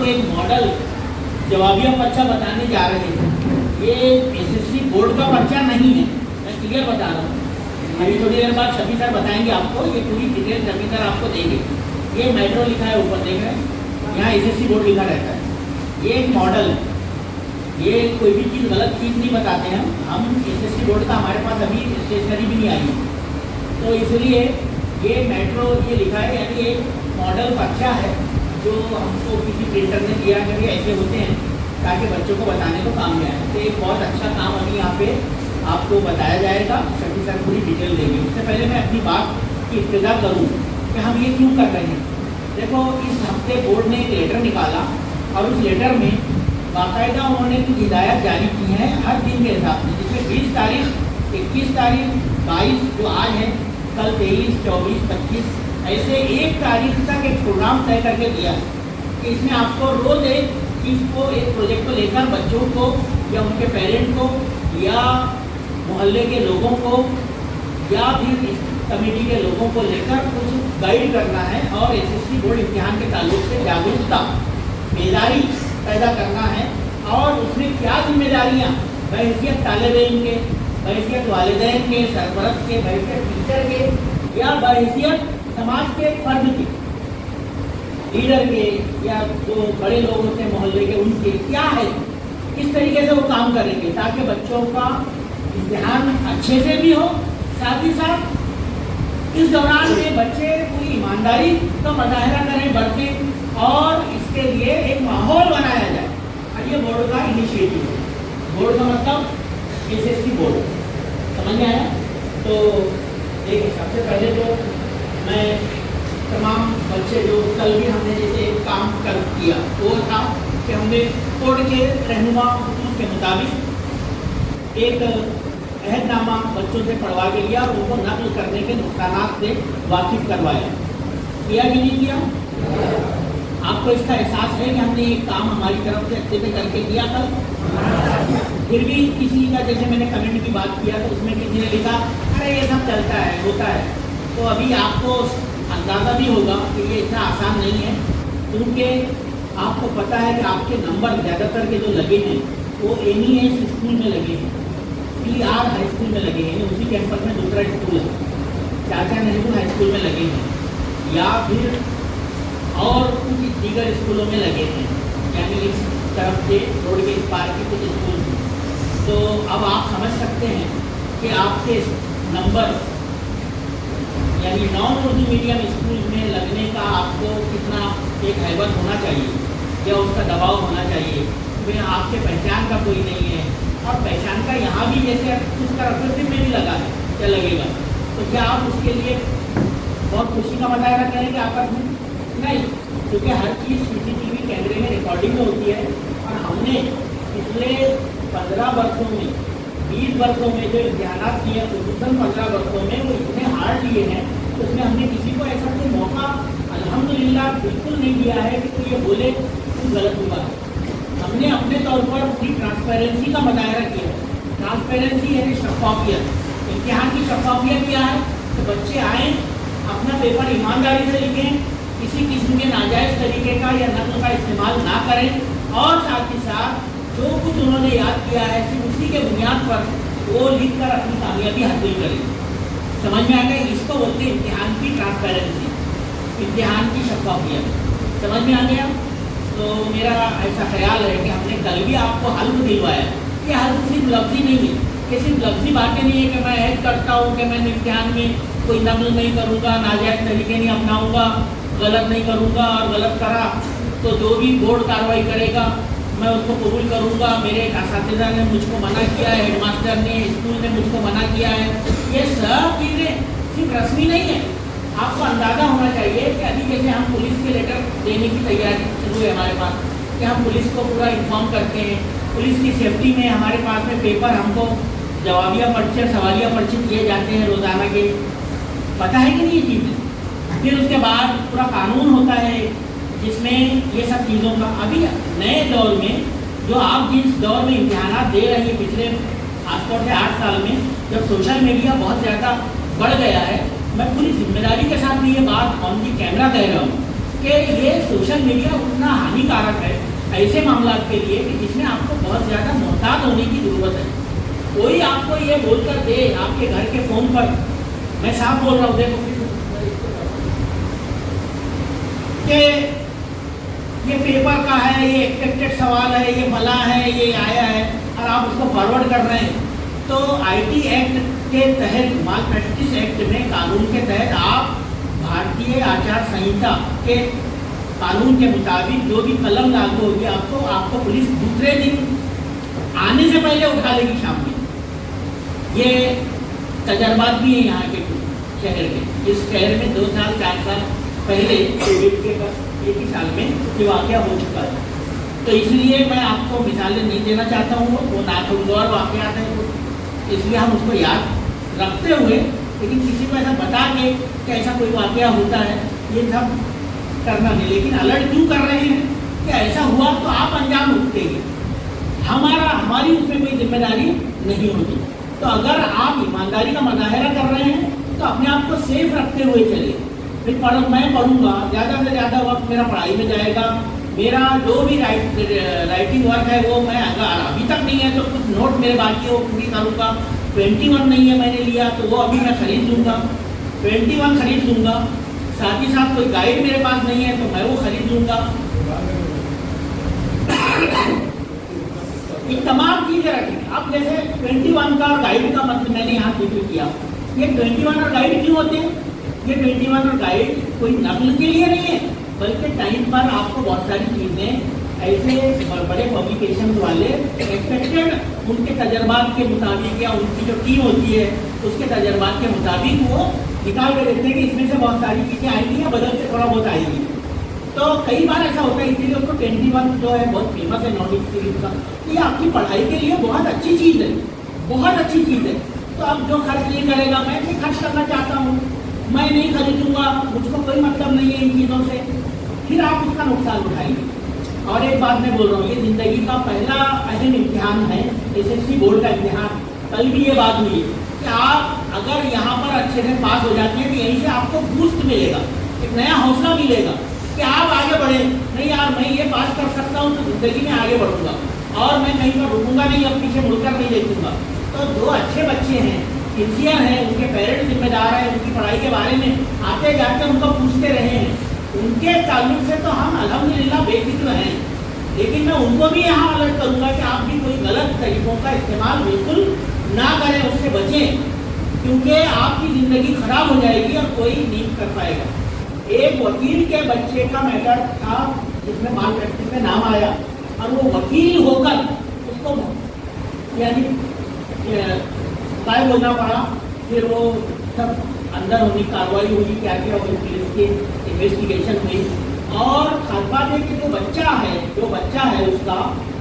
आपको एक मॉडल जवाबिया पर्चा बताने जा रहे हैं। ये एसएससी बोर्ड का पर्चा नहीं है, मैं क्लियर बता रहा हूँ। अभी थोड़ी देर बाद शफी सर बताएंगे आपको, ये पूरी डिटेल शफी सर आपको देंगे। ये मेट्रो लिखा है ऊपर, देख रहे हैं, यहाँ एसएससी बोर्ड लिखा रहता है। ये एक मॉडल है, ये कोई भी चीज़ गलत चीज़ नहीं बताते हैं हम। एसएससी बोर्ड का हमारे पास अभी स्टेशनरी भी नहीं आई है, तो इसलिए ये मेट्रो ये लिखा है, यानी एक मॉडल पर्चा है जो हमको किसी प्रिंटर ने दिया कि ऐसे होते हैं, ताकि बच्चों को बताने को काम में आए। तो एक बहुत अच्छा काम अभी यहाँ पे आपको बताया जाएगा, शफी सर पूरी डिटेल देंगे। उससे पहले मैं अपनी बात की इब्तिदा करूँ कि हम ये क्यों कर रहे हैं। देखो, इस हफ्ते बोर्ड ने एक लेटर निकाला और उस लेटर में बाकायदा उन्होंने कुछ हिदायत जारी की हैं हर दिन के हिसाब से, जिसमें 20 तारीख, 21 तारीख, 22 जो आज है, कल 23, 24, 25 ऐसे एक तारीख तक एक प्रोग्राम तय करके दिया कि इसमें आपको रोज एक चीज़ को, एक प्रोजेक्ट को लेकर बच्चों को या उनके पेरेंट को या मोहल्ले के लोगों को या फिर इस कमेटी के लोगों को लेकर कुछ गाइड करना है और एसएससी बोर्ड इम्तिहान के ताल्लुक से जागरूकता, बेदारी पैदा करना है। और उसमें क्या जिम्मेदारियाँ बहैसियत तालिब इल्म के, बहैसियत वालिदैन के, सरपरस्त के, बहैसियत टीचर के या बहैसियत समाज के फर्द के, लीडर के या जो बड़े लोग होते हैं मोहल्ले के, उनके क्या है, किस तरीके से वो काम करेंगे ताकि बच्चों का इम्तिहान अच्छे से भी हो, साथ ही साथ इस दौरान में बच्चे पूरी ईमानदारी का मुजाहरा करें, बढ़ते, और इसके लिए एक माहौल बनाया जाए। और ये बोर्ड का इनिशिएटिव है। बोर्ड का मतलब एसएससी बोर्ड, समझ में आया? तो देखिए, सबसे पहले तो मैं तमाम बच्चे जो कल भी हमने जैसे एक काम कर किया, वो था कि हमने बोर्ड के रहनुमा हुकूम के मुताबिक एक अहदनामा बच्चों से पढ़वा के लिया और उनको नकल करने के नुकसानात से वाकिफ करवाया। किया कि नहीं किया? आपको इसका एहसास है कि हमने एक काम हमारी तरफ से अच्छे से करके किया कल? फिर भी किसी का, जैसे मैंने कमेंट की बात किया तो उसमें किसी ने लिखा अरे ये सब चलता है, होता है। तो अभी आपको अंदाज़ा भी होगा कि ये इतना आसान नहीं है, क्योंकि आपको पता है कि आपके नंबर ज़्यादातर के जो लगे हैं वो NES स्कूल में लगे हैं, PR हाई स्कूल में लगे हैं, उसी कैंपस में दूसरा स्कूल है, चाचा नेहरू हाई स्कूल में लगे हैं, या फिर और कुछ दीगर स्कूलों में लगे हैं, यानी इस तरफ से रोड के इस पार के कुछ स्कूल हैं। तो अब आप समझ सकते हैं कि आपके नंबर यानी नॉन उर्दू मीडियम स्कूल में लगने का आपको कितना एक हैबत होना चाहिए या उसका दबाव होना चाहिए। वे आपके पहचान का कोई नहीं है, और पहचान का यहाँ भी जैसे कुछ तरफ में भी लगा है, क्या लगेगा, तो क्या आप उसके लिए बहुत खुशी का मुजाहरा करेंगे आपस में? नहीं, क्योंकि हर चीज़ CCTV कैमरे में रिकॉर्डिंग में होती है। और हमने पिछले 15 वर्षों में, 20 वर्षों में जो इम्तिहान किए, खुसूसन 15 वर्षों में वो इतने हार्ड लिए हैं, तो उसमें हमने किसी को ऐसा कोई मौका अल्हम्दुलिल्लाह बिल्कुल नहीं दिया है कि कोई ये बोले कुछ गलत हुआ। हमने अपने तौर पर पूरी ट्रांसपेरेंसी का मुजाहरा किया। ट्रांसपेरेंसी यानी शफाफियत। इम्तिहान की शफाफियत क्या है? तो बच्चे आएँ, अपना पेपर ईमानदारी से लिखें, किसी किस्म के नाजायज़ तरीके का या नकल का इस्तेमाल ना करें, और साथ ही साथ जो कुछ उन्होंने याद किया है सिर्फ उसी के बुनियाद पर वो लिख कर अपनी कामयाबी हासिल करें। समझ में आ गया? इसको बोलते हैं इम्तिहान की ट्रांसपेरेंसी, इम्तिहान की शफाफियत। समझ में आ गया? तो मेरा ऐसा ख्याल है कि हमने कल भी आपको हल्फ दिलवाया। ये हल्फ सिर्फ लफ्ज़ी नहीं है, ये सिर्फ लफ्ज़ी बातें नहीं है कि मैं ऐड करता हूँ कि मैं इम्तिहान में कोई नकल नहीं करूँगा, नाजायज़ तरीके नहीं अपनाऊँगा, गलत नहीं करूँगा, और गलत करा तो जो भी बोर्ड कार्रवाई करेगा मैं उसको कबूल करूँगा। मेरे असातिज़ा ने मुझको मना किया है, हेडमास्टर ने, स्कूल ने मुझको मना किया है। ये सब चीज़ें सिर्फ रस्मी नहीं है। आपको अंदाज़ा होना चाहिए कि अभी जैसे हम पुलिस के लेटर देने की तैयारी शुरू है हमारे पास, कि हम पुलिस को पूरा इन्फॉर्म करते हैं। पुलिस की सेफ्टी में हमारे पास में पेपर हमको जवाबिया पर्चे, सवालिया पर्चे दिए जाते हैं रोज़ाना के, पता है कि नहीं ये चीज़ें? फिर उसके बाद पूरा कानून होता है जिसमें ये सब चीज़ों का, अभी नए दौर में जो आप जिस दौर में इम्तिहानात दे रहे हैं, पिछले खासतौर से 8 साल में जब सोशल मीडिया बहुत ज़्यादा बढ़ गया है, मैं पूरी जिम्मेदारी के साथ में ये बात ऑन दी कैमरा कह रहा हूँ कि ये सोशल मीडिया उतना हानिकारक है ऐसे मामला के लिए कि जिसमें आपको बहुत ज़्यादा मोहतात होने की ज़रूरत है। कोई आपको ये बोलकर दे आपके घर के फ़ोन पर, मैं साफ बोल रहा हूँ, देखो कि ये पेपर का है, ये एक्सपेक्टेड सवाल है, ये भला है, ये आया है, और आप उसको फॉरवर्ड कर रहे हैं, तो आईटी एक्ट के तहत, माल प्रैक्टिस एक्ट में कानून के तहत आप भारतीय आचार संहिता के कानून के मुताबिक जो भी कलम लागू होगी आपको पुलिस दूसरे दिन आने से पहले उठा लेगी शाम में। ये तजर्बात भी है यहाँ के शहर के। इस शहर में 2 साल 4 साल पहले कोविड के बस एक ही साल में ये वाक़या हो चुका है। तो इसलिए मैं आपको मिसालें नहीं देना चाहता हूँ, वो नागवार वाक़यात हैं, इसलिए हम उसको याद रखते हुए, लेकिन किसी को ऐसा बता के कि ऐसा कोई वाक़या होता है ये सब करना नहीं। लेकिन अलर्ट क्यों कर रहे हैं कि ऐसा हुआ तो आप अंजाम भुगतेंगे, हमारी उसमें कोई जिम्मेदारी नहीं होगी। तो अगर आप ईमानदारी का मुजाहरा कर रहे हैं तो अपने आप को सेफ रखते हुए चलिए। मैं पढ़ूंगा, ज़्यादा से ज़्यादा वक्त मेरा पढ़ाई में जाएगा, मेरा जो भी राइटिंग वर्क है वो मैं अगर अभी तक नहीं है तो कुछ नोट मेरे बाकी है वो पूरी करूँगा। 21 नहीं है मैंने लिया तो वो अभी मैं खरीद लूँगा, 21 खरीद लूँगा। साथ ही साथ कोई गाइड मेरे पास नहीं है तो मैं वो खरीद लूँगा। ये तमाम चीज़ें रखेंगे आप। जैसे 21 का और गाइड का मतलब मैंने यहाँ जिक्र किया, ये 21 और गाइड क्यों होते हैं? ये 21 और गाइड कोई नकल के लिए नहीं है, बल्कि टाइम पर आपको बहुत सारी चीज़ें ऐसे बड़े पब्लिकेशन वाले एक्सपेक्टेड उनके तजर्बात के मुताबिक या उनकी जो टीम होती है उसके तजर्बात के मुताबिक वो निकाल के देते हैं कि इसमें से बहुत सारी चीज़ें आएंगी या बदल से थोड़ा बहुत आएगी। तो कई बार ऐसा होता है, इसीलिए उसको 21 जो है बहुत फेमस है नॉलेज सीरीज का। ये आपकी पढ़ाई के लिए बहुत अच्छी चीज़ है, बहुत अच्छी चीज़ है। तो अब जो खर्च नहीं करेगा, मैं नहीं खर्च करना चाहता हूँ, मैं नहीं खरीदूंगा, मुझको कोई मतलब नहीं है इन चीज़ों से, फिर आप उसका नुकसान उठाएंगे। और एक बात मैं बोल रहा हूँ, ये ज़िंदगी का पहला अहम इम्तिहान है, एसएससी बोर्ड का इम्तिहान। कल भी ये बात हुई कि आप अगर यहाँ पर अच्छे से पास हो जाते हैं तो यहीं से आपको बूस्ट मिलेगा, एक नया हौसला मिलेगा कि आप आगे बढ़े। नहीं यार मैं ये पास कर सकता हूँ तो ज़िंदगी में आगे बढ़ूंगा और मैं कहीं पर रुकूंगा नहीं, अब पीछे मुड़कर नहीं देखूंगा। तो जो अच्छे बच्चे हैं, सिंसियर हैं, उनके पेरेंट्स जिम्मेदार हैं, उनकी पढ़ाई के बारे में आते जाते उनको पूछते रहे हैं, उनके ताल्लुक से तो हम अल्हम्दुलिल्लाह बेफिक्र हैं। लेकिन मैं उनको भी यहाँ अलर्ट करूँगा कि आप भी कोई गलत तरीकों का इस्तेमाल बिल्कुल ना करें, उससे बचें, क्योंकि आपकी ज़िंदगी खराब हो जाएगी और कोई नहीं कर पाएगा। एक वकील के बच्चे का मैटर था जिसमें माल प्रैक्टिस में नाम आया और वो वकील होकर उसको यानी गायब होना पड़ा। फिर वो सब अंदर होनी कार्रवाई हुई, क्या क्या हुई, पुलिस की इन्वेस्टिगेशन हुई और खासबात है कि जो बच्चा है उसका,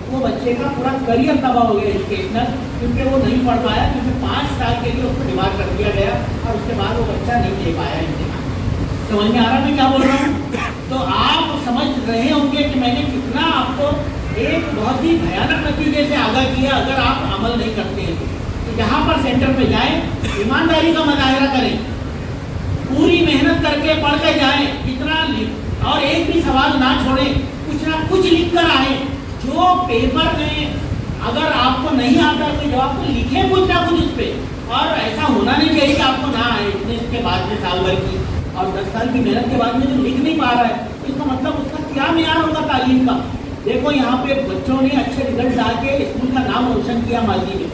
वो बच्चे का पूरा करियर तबाह हो गया एजुकेशनल, क्योंकि वो नहीं पढ़ पाया, क्योंकि 5 साल के लिए उसको डिमांड कर दिया गया और उसके बाद वो बच्चा नहीं दे पाया इम्तिहान। समझ में आ रहा मैं क्या बोल रहा हूँ? तो आप समझ रहे होंगे कि मैंने कितना आपको एक बहुत ही भयानक नतीजे से आगाह किया अगर आप अमल नहीं करते हैं। तो जहाँ पर सेंटर पे जाएं, ईमानदारी का मुजाहरा करें, पूरी मेहनत करके पढ़ के जाएं, कितना और एक भी सवाल ना छोड़ें, कुछ ना कुछ लिख कर आए। जो पेपर में अगर आपको नहीं आता तो जवाब को लिखें कुछ ना कुछ उस पर। और ऐसा होना नहीं चाहिए कि आपको ना आए इतने इसके बाद में साल भर की और 10 साल की मेहनत के बाद में जो लिख नहीं पा रहा है, इसका मतलब उसका क्या मेयार होगा तालीम का। देखो यहाँ पे बच्चों ने अच्छे रिजल्ट ला के स्कूल का नाम रोशन किया माजी में,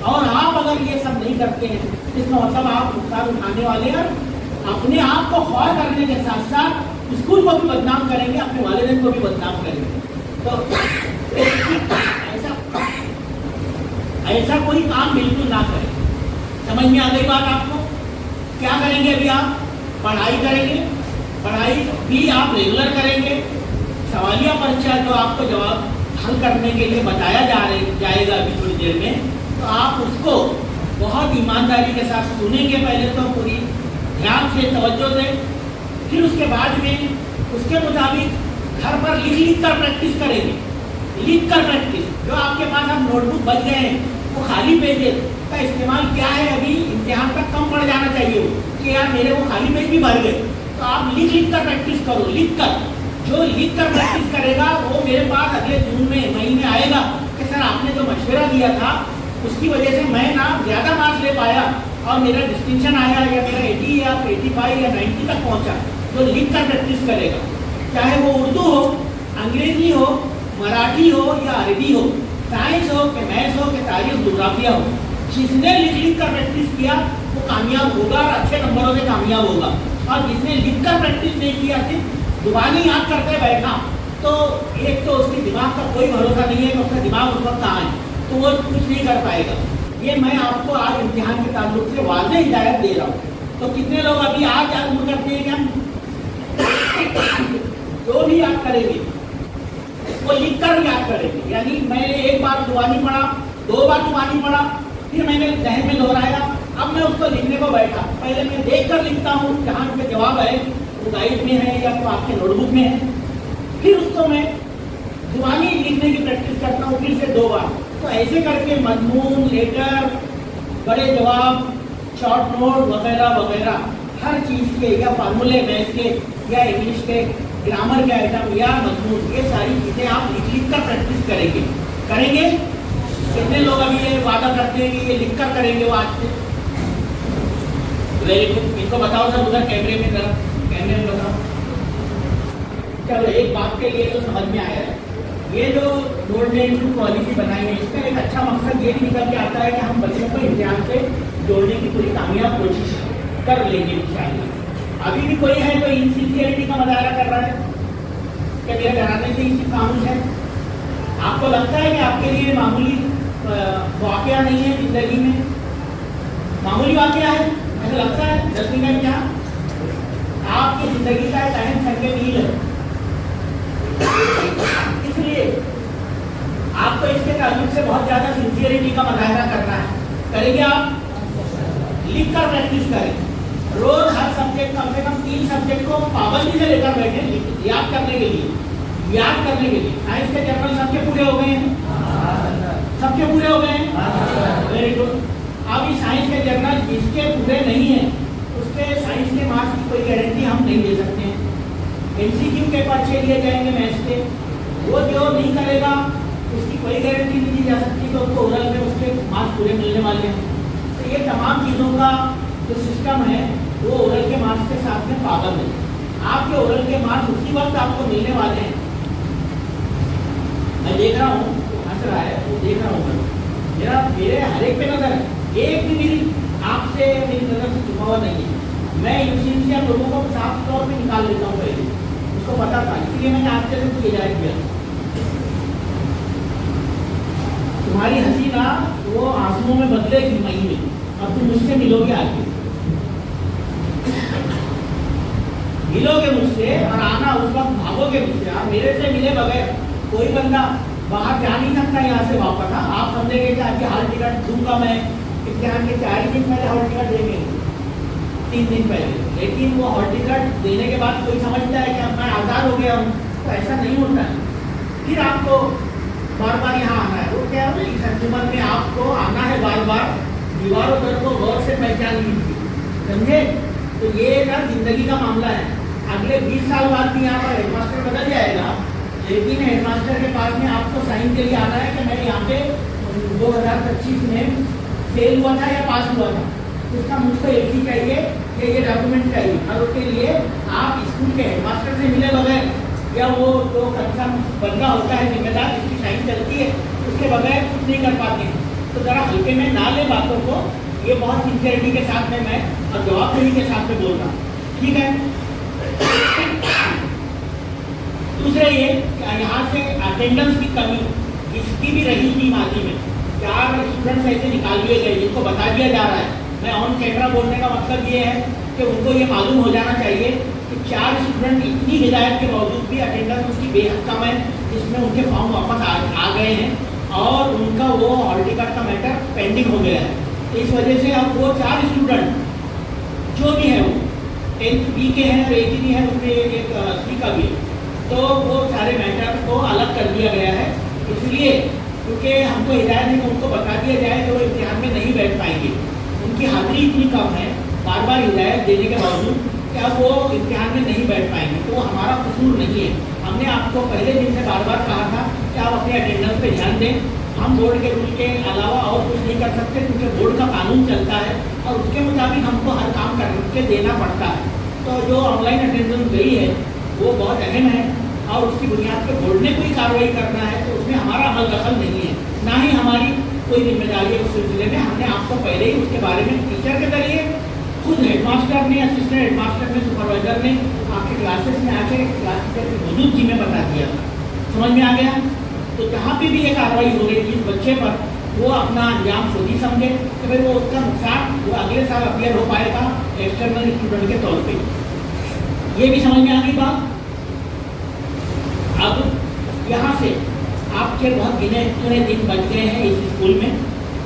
और आप अगर ये सब नहीं करते हैं इसका मतलब आप नुकसान उठाने वाले हैं, अपने आप को ख्वार करने के साथ साथ स्कूल को भी बदनाम करेंगे, अपने वालिदैन को भी बदनाम करेंगे। तो ऐसा कोई काम बिल्कुल ना करें। समझ में आ गई बात आपको? क्या करेंगे अभी आप? पढ़ाई करेंगे, पढ़ाई भी आप रेगुलर करेंगे। सवालिया पर्चा जो आपको जवाब हल करने के लिए बताया जाएगा अभी थोड़ी देर में, तो आप उसको बहुत ईमानदारी के साथ सुनेंगे। पहले तो पूरी ध्यान से तवज्जो दें, फिर उसके बाद में उसके मुताबिक घर पर लिख कर प्रैक्टिस करेंगे। लिख कर प्रैक्टिस, जो आपके पास अब नोटबुक बच गए हैं वो खाली पेजेस का इस्तेमाल क्या है, अभी इम्तिहान तक कम पड़ जाना चाहिए वो कि यार मेरे वो खाली पेज भी भर गए। तो आप लिख कर प्रैक्टिस करो, लिख कर जो लिख कर प्रैक्टिस करेगा वो मेरे पास अगले जून में मई में आएगा कि सर आपने जो मशवरा दिया था उसकी वजह से मैं ना ज़्यादा मार्क्स ले पाया और मेरा डिस्टिंक्शन आया या मेरा 80 या 85 या 90 तक पहुंचा। जो लिख कर प्रैक्टिस करेगा, चाहे वो उर्दू हो, अंग्रेजी हो, मराठी हो या अरबी हो, साइंस हो कि मैथ्स हो कि तारीख जोग्राफिया हो, जिसने लिख कर प्रैक्टिस किया वो कामयाब होगा और अच्छे नंबरों से कामयाब होगा। और जिसने लिख कर प्रैक्टिस नहीं किया, सिर्फ जुबानी याद करके बैठा, तो एक तो उसके दिमाग का कोई भरोसा नहीं है कि उसका दिमाग उस वक्त कहाँ है, तो वो कुछ नहीं कर पाएगा। ये मैं आपको आज इम्तिहान के ताल्लुक से वाज़ेह हिदायत दे रहा हूँ। तो कितने लोग अभी आज उम्र करते हैं कि हम जो भी याद करेंगे वो लिख कर याद करेंगे। यानी मैंने एक बार जुबानी पढ़ा, 2 बार जुबानी पढ़ा, फिर मैंने जहन में दोहराया, अब मैं उसको लिखने को बैठा। पहले मैं देख कर लिखता हूँ जहाँ पे जवाब है वो गाइड में है या तो आपके नोटबुक में है, फिर उसको मैं जुबानी लिखने की प्रैक्टिस करता हूँ फिर से 2 बार। तो ऐसे करके मजमून, लेटर, बड़े जवाब, शॉर्ट नोट वगैरह वगैरह हर चीज़ के या फार्मूले मैथ के या इंग्लिश के ग्रामर के आइटम या मजमून, ये सारी चीज़ें आप लिख कर प्रैक्टिस करेंगे। कितने लोग अभी ये वादा करते हैं कि ये लिख कर करेंगे वो आज से? Very good. इनको बताओ सर, उधर कैमरे में बताओ। चलो एक बात के लिए तो समझ में आया है, ये जो बोर्ड ने पॉलिसी बनाई है इसका एक अच्छा मकसद ये भी निकल के आता है कि हम बच्चों को इम्तिहान से जोड़ने की पूरी कामयाब कोशिश कर लेंगे इंशाअल्लाह। अभी भी कोई है तो इनसिंसियरिटी का मुजाहरा कर रहा है कि मेरे घराने से ही कानून है। आपको लगता है कि आपके लिए मामूली वाकया नहीं है जिंदगी में, मामूली वाकया है ऐसा लगता है? 10 मिनट क्या आपकी जिंदगी का एक अहम संकेत मील है। इसलिए आपको इसके ताल्लुक से बहुत ज्यादा सिंसियरिटी का मुजाहरा करना है। करेंगे आप? लिख कर प्रैक्टिस करें। रोज हर सब्जेक्ट कम से कम 3 सब्जेक्ट को पाबंदी से लेकर बैठे याद करने के लिए। साइंस के जर्नल सबके पूरे हो गए हैं? सबके पूरे हो गए हैं? Very good. अभी साइंस के जर्नल जिसके पूरे नहीं है उसके साइंस के मार्क्स की कोई गारंटी हम नहीं दे सकते हैं। MCQ के पर्चे लिए जाएंगे मैथ्स के, वो जो नहीं करेगा उसकी कोई गारंटी नहीं दी जा सकती कि उसको ओरल में उसके मार्क्स पूरे मिलने वाले हैं। तो ये तमाम चीज़ों का जो सिस्टम है वो ओरल के मार्क्स के साथ में पाबंद है। आपके ओरल के मार्क्स उसी वक्त आपको मिलने वाले हैं। मैं देख रहा हूँ, हंस रहा है, वो देख रहा हूँ, मेरे हर एक पे नजर है, एक भी मेरी आपसे मेरी नजर से छुपा हुआ नहीं है। मैं यूनिवर्सिटी लोगों को साफ तौर पे निकाल लेता हूँ, पहले उसको पता था, इसलिए मैंने आपसे कुछ हिदायत किया। तुम्हारी हंसी ना वो आंसुओं में बदलेगी मई में, अब तुम मुझसे मिलोगे आगे, मिलोगे मुझसे और आना उस वक्त भागोगे मुझसे। आप मेरे से मिले बगैर कोई बंदा बाहर जा नहीं सकता यहाँ से वापस। आप समझेंगे कि आज हाल टिकट दूंगा मैं, इम्तिहान के 4 दिन पहले हॉल टिकट देंगे, 3 दिन पहले, लेकिन वो हॉल टिकट देने के बाद कोई समझता है कि अब मैं आज़ाद हो गया हूँ, तो ऐसा नहीं होता है। फिर आपको बार बार यहाँ आना है। वो क्या है, इस अंजुमन में आपको आना है बार बार, दीवारों पर को गौर से पहचान लीजिए, समझे? तो ये ना जिंदगी का मामला है। अगले 20 साल बाद भी यहाँ पर हेडमास्टर बदल जाएगा, लेकिन हेडमास्टर के पास में आपको साइन के लिए आना है कि मैं यहाँ पे 2025 में फेल हुआ था या पास हुआ था, उसका मुझको एसी चाहिए या ये डॉक्यूमेंट चाहिए। और उसके लिए आप स्कूल के हेडमास्टर से मिले बगैर या वो जो कंसर्न बंदा होता है जिम्मेदार जिसकी साइन चलती है उसके बगैर कुछ नहीं कर पाते हैं। तो ज़रा हल्के में ना ले बातों को, ये बहुत सिंसियरिटी के साथ में मैं और जवाबदेही के साथ में बोल रहा हूँ, ठीक है? दूसरा ये यहाँ से अटेंडेंस की कमी इसकी भी रही थी माजी में। 4 स्टूडेंट्स ऐसे निकाल लिए गए जिनको बता दिया जा रहा है। मैं ऑन कैमरा बोलने का मतलब ये है कि उनको ये मालूम हो जाना चाहिए कि 4 स्टूडेंट इतनी हिदायत के बावजूद भी अटेंडेंस उसकी बेहद कम है, जिसमें उनके फॉर्म वापस आ गए हैं और उनका वो हॉल टिकट का मैटर पेंडिंग हो गया है। इस वजह से अब वो 4 स्टूडेंट जो भी है वो 10th B के हैं और एक ही है उसमें एक C का भी है, तो वो सारे मैटर को अलग कर दिया गया है। इसलिए क्योंकि हमको हिदायत है कि उनको बता दिया जाए कि वो इम्तिहान में नहीं बैठ पाएंगे, उनकी हाजिरी इतनी कम है, बार बार हिदायत देने के बावजूद कि अब वो इम्तिहान में नहीं बैठ पाएंगे, तो हमारा कसूर नहीं है। हमने आपको पहले दिन से बार बार कहा था कि आप अपने अटेंडेंस पे ध्यान दें। हम बोर्ड के रूल के अलावा और कुछ नहीं कर सकते, क्योंकि बोर्ड का कानून चलता है और उसके मुताबिक हमको हर काम करके देना पड़ता है। तो जो ऑनलाइन अटेंडेंस गई है वो बहुत अहम है और उसकी बुनियाद पर बोर्ड ने कोई कार्रवाई करना है तो उसमें हमारा अमल दखल नहीं है, ना ही हमारी कोई जिम्मेदारी है उस सिलसिले में। हमने आपको पहले ही उसके बारे में टीचर के जरिए, खुद हेडमास्टर ने, असिस्टेंट हेडमास्टर ने, सुपरवाइजर ने आपके क्लासेस में आके क्लास टीचर की मौजूदगी में बता दिया। समझ में आ गया? तो जहाँ पे भी ये कार्रवाई हो रही थी इस बच्चे पर, वो अपना अंजाम खुद ही समझे कि भाई वो उसका नुकसान वो अगले साल अपियर हो पाएगा एक्सटर्नल स्टूडेंट के तौर पे। ये भी समझ में आ गई बात। अब यहाँ से आपके बहुत गिने चुने दिन बच गए हैं इस स्कूल में,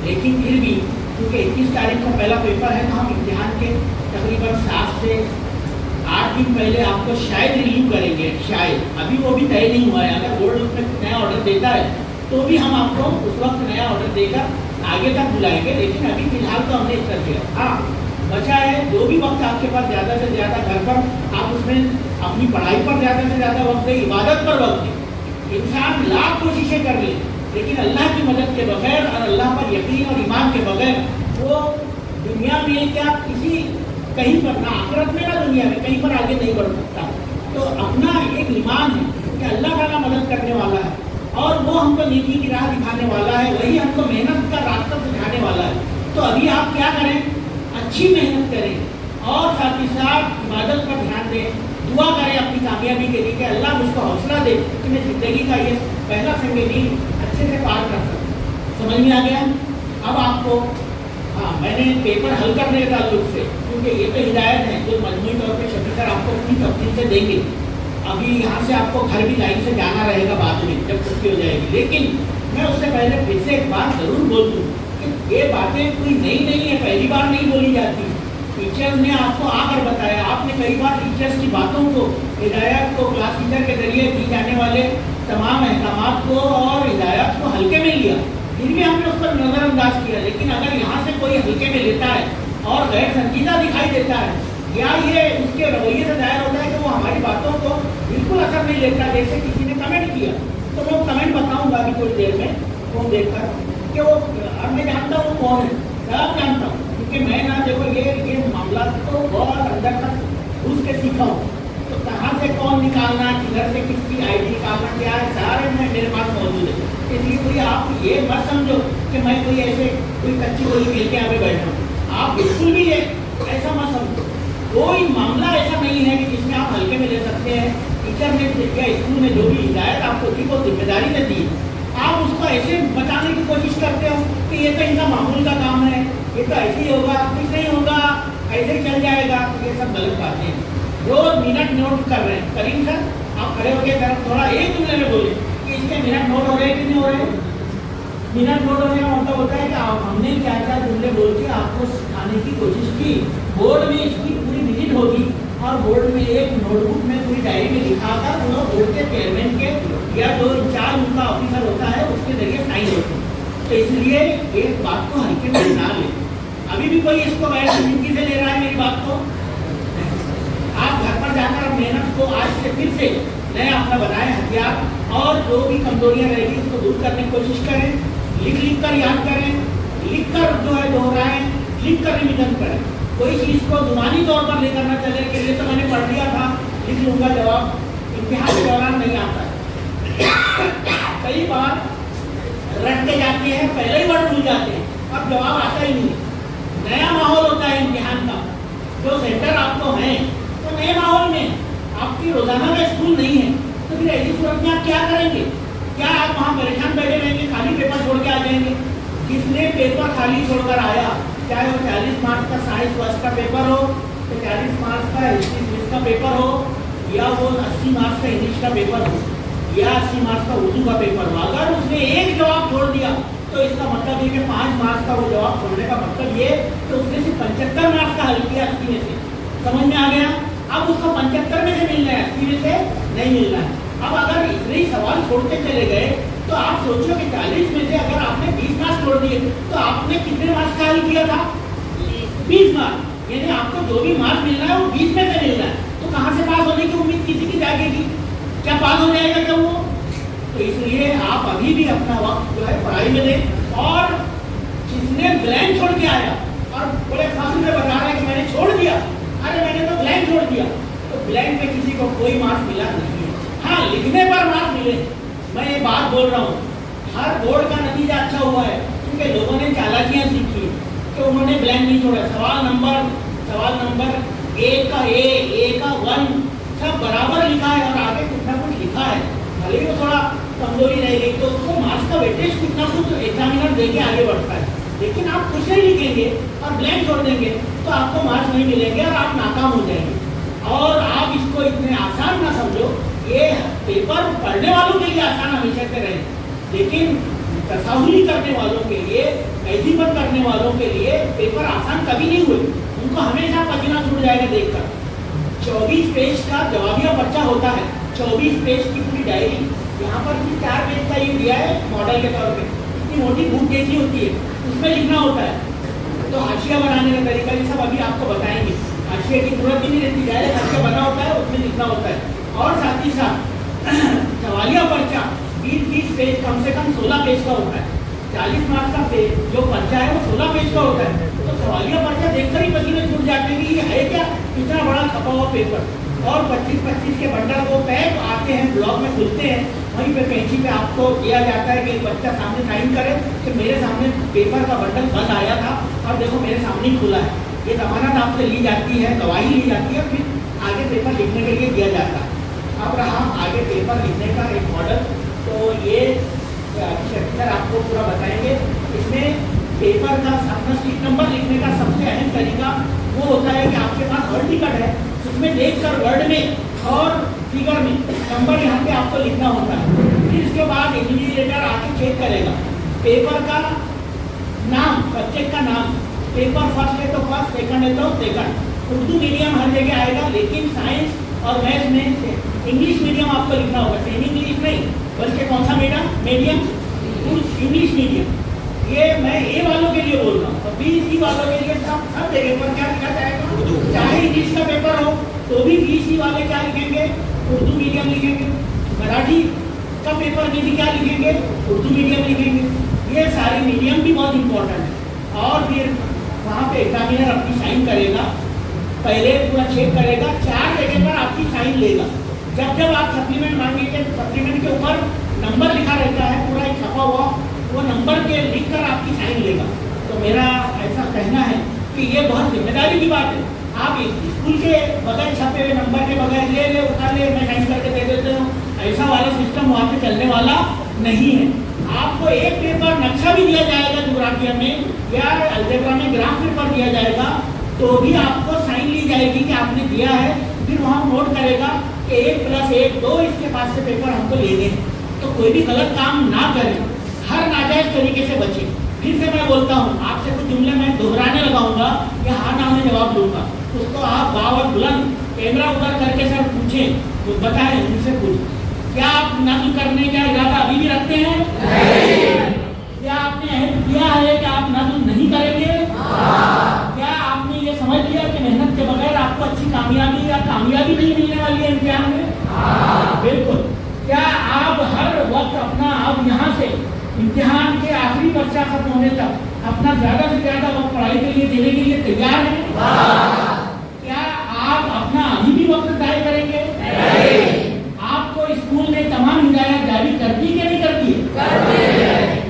लेकिन फिर भी क्योंकि 21 तारीख को पहला पेपर है तो हम इम्तिहान के तकरीबन 7 से 8 दिन पहले आपको शायद रिलीव करेंगे, शायद, अभी वो भी तय नहीं हुआ है। अगर बोर्ड उसमें नया ऑर्डर देता है तो भी हम आपको उस वक्त नया ऑर्डर देकर आगे तक बुलाएंगे, लेकिन अभी फिलहाल तो हमने इतना किया। हाँ, बचा है जो भी वक्त आपके पास ज़्यादा से ज़्यादा घर पर आप उसमें अपनी पढ़ाई पर ज़्यादा से ज़्यादा वक्त दें, इबादत पर वक्त दें। इंसान लाख कोशिशें कर ले, लेकिन अल्लाह की मदद के बगैर और अल्लाह पर यकीन और ईमान के बगैर वो दुनिया में क्या किसी कहीं पर, ना आखिरत में ना दुनिया में कहीं पर आगे नहीं बढ़ सकता। तो अपना एक ईमान है कि अल्लाह ताला मदद करने वाला है और वो हमको नेकी की राह दिखाने वाला है, वही हमको मेहनत का रास्ता दिखाने वाला है। तो अभी आप क्या करें, अच्छी मेहनत करें और साथ ही साथ इबादत पर ध्यान दें, दुआ करें अपनी कामयाबी के लिए कि अल्लाह मुझको हौसला दे कि मैं ज़िंदगी का ये पहला संगीन अच्छे से पार कर सकूँ। समझ में आ गया? अब आपको हाँ, मैंने पेपर हल करने के ताल्लुक से, क्योंकि ये तो हिदायत है जो मजमूई तौर पर शफी सर आपको अपनी तफसील से देंगे। अभी यहाँ से आपको घर भी लाइन से जाना रहेगा बाद में जब छुट्टी हो जाएगी, लेकिन मैं उससे पहले फिर से एक बात ज़रूर बोल दूँ कि ये बातें कोई नई नहीं है, पहली बार नहीं बोली जाती। टीचर ने आपको आकर बताया, आपने कई बार टीचर्स की बातों को, हिदायत को, क्लास टीचर के जरिए दी जाने वाले तमाम अहकामात को और हिदायत को हल्के में लिया, फिर भी हमने उस पर नज़रअंदाज किया। लेकिन अगर यहाँ से कोई हल्के में लेता है और गैर संजीदा दिखाई देता है या ये उसके रवैये से जाहिर होता है कि वो हमारी बातों को बिल्कुल असर नहीं लेता, जैसे किसी ने कमेंट किया, तो मैं कमेंट बताऊँगा अभी कुछ देर में फोन देखकर कि वो, अब मैं जानता हूँ कौन है, सब जानता हूँ, क्योंकि मैं ना देखो ये मामला तो बहुत अंदर तक घुस के सीखा हूँ। तो कहाँ से कौन निकालना, किधर से किसकी आईडी निकालना, क्या है, सारे में मेरे पास मौजूद है। इसलिए कोई आप ये मत समझो कि मैं कोई ऐसे कोई कच्ची गोली मिल के यहाँ पे बैठा हूँ, आप बिल्कुल भी ये ऐसा मत समझो। कोई मामला ऐसा नहीं है कि जिसमें आप हल्के में ले सकते हैं। टीचर ने या स्कूल में जो भी हिदायत आपको दी, वो जिम्मेदारी ने दी, आप उसको ऐसे बताने की कोशिश करते हो कि ये तो इनका मामूल का काम है, ये तो ऐसे ही होगा, कुछ नहीं होगा, ऐसे ही चल जाएगा। ये सब गलत बातें हैं। रोज मिनट नोट कर रहे हैं। करीम सर आप खड़े होकर जरा थोड़ा एक जुमले में बोले कि इसके मिनट नोट हो रहे हैं कि नहीं हो रहे हैं। मिनट नोट होने का मतलब होता है कि हमने क्या क्या जुमले बोल के आपको सिखाने की कोशिश की। बोर्ड में इसकी पूरी विजिट होगी और बोर्ड में एक नोटबुक में पूरी डायरी में लिखाकर वो बोर्ड के चेयरमैन के या जो इंचार्ज उनका ऑफिसर होता है उसके जरिए साइन होते हैं। तो इसलिए एक बात को हल्के में ना ले। अभी भी कोई इसको गैर जिंदगी से ले रहा है मेरी बात को, आप घर पर जाकर मेहनत को आज से फिर से नया अपना बनाए हथियार और जो भी कमजोरियां रहेगी उसको दूर करने की कोशिश करें। लिख लिख कर याद करें, लिख कर जो है दोहराएं, लिख कर रिविजन करें। कोई चीज़ को जुबानी तौर पर लेकर ना चले कि ये तो मैंने पढ़ लिया था, लिख लूँगा, जवाब इम्तिहान के दौरान नहीं आता है। कई बार रटते जाते हैं, पहले ही वर्ड भूल जाते हैं, अब जवाब आता ही नहीं। नया माहौल होता है इम्तिहान का, जो सेंटर आपको है तो नए माहौल में आपकी रोजाना का स्कूल नहीं है, तो फिर ऐसी सूरत में आप क्या करेंगे? क्या आप वहाँ परेशान बैठे रहेंगे, खाली पेपर छोड़ के आ जाएंगे? किसने पेपर खाली छोड़कर आया, चाहे वो 40 मार्क्स का साइंस फर्स्ट का पेपर हो, तो 40 मार्क्स का हिस्ट्री फिजिक्स का पेपर हो, या वो 80 मार्क्स का इंग्लिश का पेपर हो, या 80 मार्क्स का उर्दू का पेपर हो, अगर उसने एक जवाब छोड़ दिया तो इसका मतलब ये कि 5 मार्क्स का वो जवाब छोड़ने का मतलब ये कि उसने सिर्फ 75 मार्क्स का हल किया 80 में से। समझ में आ गया? अब उसको 75 में से मिलना है, 80 में से नहीं मिलना है। अब अगर इतने ही सवाल छोड़ते चले गए तो आप सोचो कि 40 में से अगर आपने 20 मार्क्स छोड़ दिए तो आपने कितने मार्क्स का हल किया था? 20 मार्क्स। यानी आपको जो भी मार्क्स मिल रहा है वो 20 में से मिल रहा है, तो कहाँ से पास होने की उम्मीद किसी की जागेगी? क्या पास हो जाएगा क्या वो? तो इसलिए आप अभी भी अपना वक्त जो है पढ़ाई में दें। और जिसने ब्लैंक छोड़ के आया और बोले फासिल में बता रहा है कि मैंने छोड़ दिया, अरे मैंने तो ब्लैंक छोड़ दिया, तो ब्लैंक में किसी को कोई मार्क्स मिला नहीं है। हाँ, लिखने पर मार्क्स मिले। मैं ये बात बोल रहा हूँ, हर बोर्ड का नतीजा अच्छा हुआ है क्योंकि लोगों ने चालाकियाँ सीखी कि उन्होंने ब्लैंक नहीं छोड़ा। सवाल नंबर ए का ए का 1 सब बराबर लिखा है और आगे कुछ ना कुछ लिखा है, भले ही वो थोड़ा कमजोरी रह गई तो उसको मार्क्स का वेटेज कुछ ना कुछ एग्जामिनर देके आगे बढ़ता है। लेकिन आप कुछ नहीं लिखेंगे और ब्लैंक छोड़ देंगे तो आपको मार्क्स नहीं मिलेंगे और आप नाकाम हो जाएंगे। और आप इसको इतने आसान ना समझो, ये पेपर पढ़ने वालों के लिए आसान हमेशा से रहे, लेकिन तसाहुली करने वालों के लिए, ऐजीपन करने वालों के लिए पेपर आसान कभी नहीं हुए। उनको हमेशा पसीना छूट जाएगा देखकर। 24 पेज का जवाबिया पर्चा होता है, 24 पेज की पूरी डायरी। यहाँ पर भी 4 पेज का ये दिया है मॉडल के तौर पे, इतनी मोटी बुक जैसी होती है, उसमें लिखना होता है। तो हाशिया बनाने का तरीका ये सब अभी आपको बताएंगे। हाशिया की जरूरत ही नहीं रहती, डायरेक्ट हाशिया बना होता है, उसमें लिखना होता है। और साथ ही साथ सवालिया पर्चा 20 पेज, कम से कम 16 पेज का होता है। 40 मार्क्स का जो पर्चा है वो 16 पेज का होता है। तो सवालिया पर्चा देखकर ही पसीने छूट जाते हैं कि ये है क्या, इतना बड़ा छपा हुआ पेपर। और 25-25 के बंडल वो पैक आते हैं, ब्लॉक में खुलते हैं, वहीं पे कैंची पे आपको दिया जाता है कि एक बच्चा सामने साइन करे कि मेरे सामने पेपर का बंडल बंद आया था और देखो मेरे सामने ही खुला है। ये जमानत आपसे ली जाती है, गवाही ली जाती है, फिर आगे पेपर लिखने के लिए दिया जाता है। अब रहा आगे पेपर लिखने का एक मॉडल, तो ये अक्षर आपको पूरा बताएंगे। इसमें पेपर का अपना सीट नंबर लिखने का सबसे अहम तरीका वो होता है कि आपके पास हॉल टिकट है, उसमें देखकर वर्ड में और फिगर में नंबर यहाँ पे आपको लिखना होता है। फिर इसके बाद इन्विजिलेटर आके चेक करेगा पेपर का नाम, सब्जेक्ट का नाम। पेपर फर्स्ट है तो फर्स्ट, सेकंड है तो सेकंड। उर्दू मीडियम हर जगह आएगा, लेकिन साइंस और मैथ्स में इंग्लिश मीडियम आपको लिखना होगा। सेमी इंग्लिश नहीं, बल्कि कौन सा मीडियम? English medium. ये मैं ए वालों के लिए बोल रहा हूँ, और बी सी वालों के लिए सब जगह पर क्या लिखा जाएगा? चाहे इंग्लिश का पेपर हो तो भी बी सी वाले क्या लिखेंगे? उर्दू मीडियम लिखेंगे। मराठी का पेपर में भी क्या लिखेंगे? उर्दू मीडियम लिखेंगे। ये सारे मीडियम भी बहुत इंपॉर्टेंट है। और फिर वहाँ पे एग्जामिनर अपनी साइन करेगा, पहले पूरा चेक करेगा, 4 जगह पर आपकी साइन लेगा। जब आप सप्लीमेंट मांगेंगे, सप्लीमेंट के ऊपर नंबर लिखा रहता है, पूरा एक छपा हुआ, वो नंबर के लिखकर आपकी साइन लेगा। तो मेरा ऐसा कहना है कि ये बहुत जिम्मेदारी की बात है। आप स्कूल के बगैर छपे हुए नंबर के बगैर ले उठा ले, मैं साइन करके दे देते हूँ, ऐसा वाला सिस्टम वहाँ पे चलने वाला नहीं है। आपको एक पेपर नक्शा भी दिया जाएगा ज्योग्राफिया में या अलजेब्रा में ग्राफ पेपर दिया जाएगा, तो भी आपको साइन ली जाएगी कि आपने दिया है। फिर वहाँ नोट करेगा कि 1+1 2 इसके पास से पेपर हमको लेने हैं। तो कोई भी गलत काम ना करें, हर नाजायज तरीके से बचे। फिर से मैं बोलता हूँ, आपसे कुछ जुमले मैं दोहराने लगाऊंगा या हाँ ना में जवाब दूंगा, उसको आप बावर बुलंद कैमरा उधर करके सर पूछें, तो बताएं उनसे पूछ, क्या आप नकल करने का इरादा अभी भी रखते हैं? क्या आपने अहद किया है कि आप नकल नहीं करेंगे? क्या आपने ये समझ लिया कि मेहनत के बगैर आपको अच्छी कामयाबी या कामयाबी नहीं मिलने वाली है इम्तिहान में? बिल्कुल। क्या आप हर वक्त अपना अब यहाँ से इम्तिहान के आखिरी पर्चा खत्म होने तक अपना ज्यादा से ज्यादा वक्त पढ़ाई के लिए देने के लिए तैयार हैं? क्या आप अपना अभी भी वक्त तय करेंगे? आपको स्कूल ने तमाम हिदायत जारी कर दी कि नहीं करती है?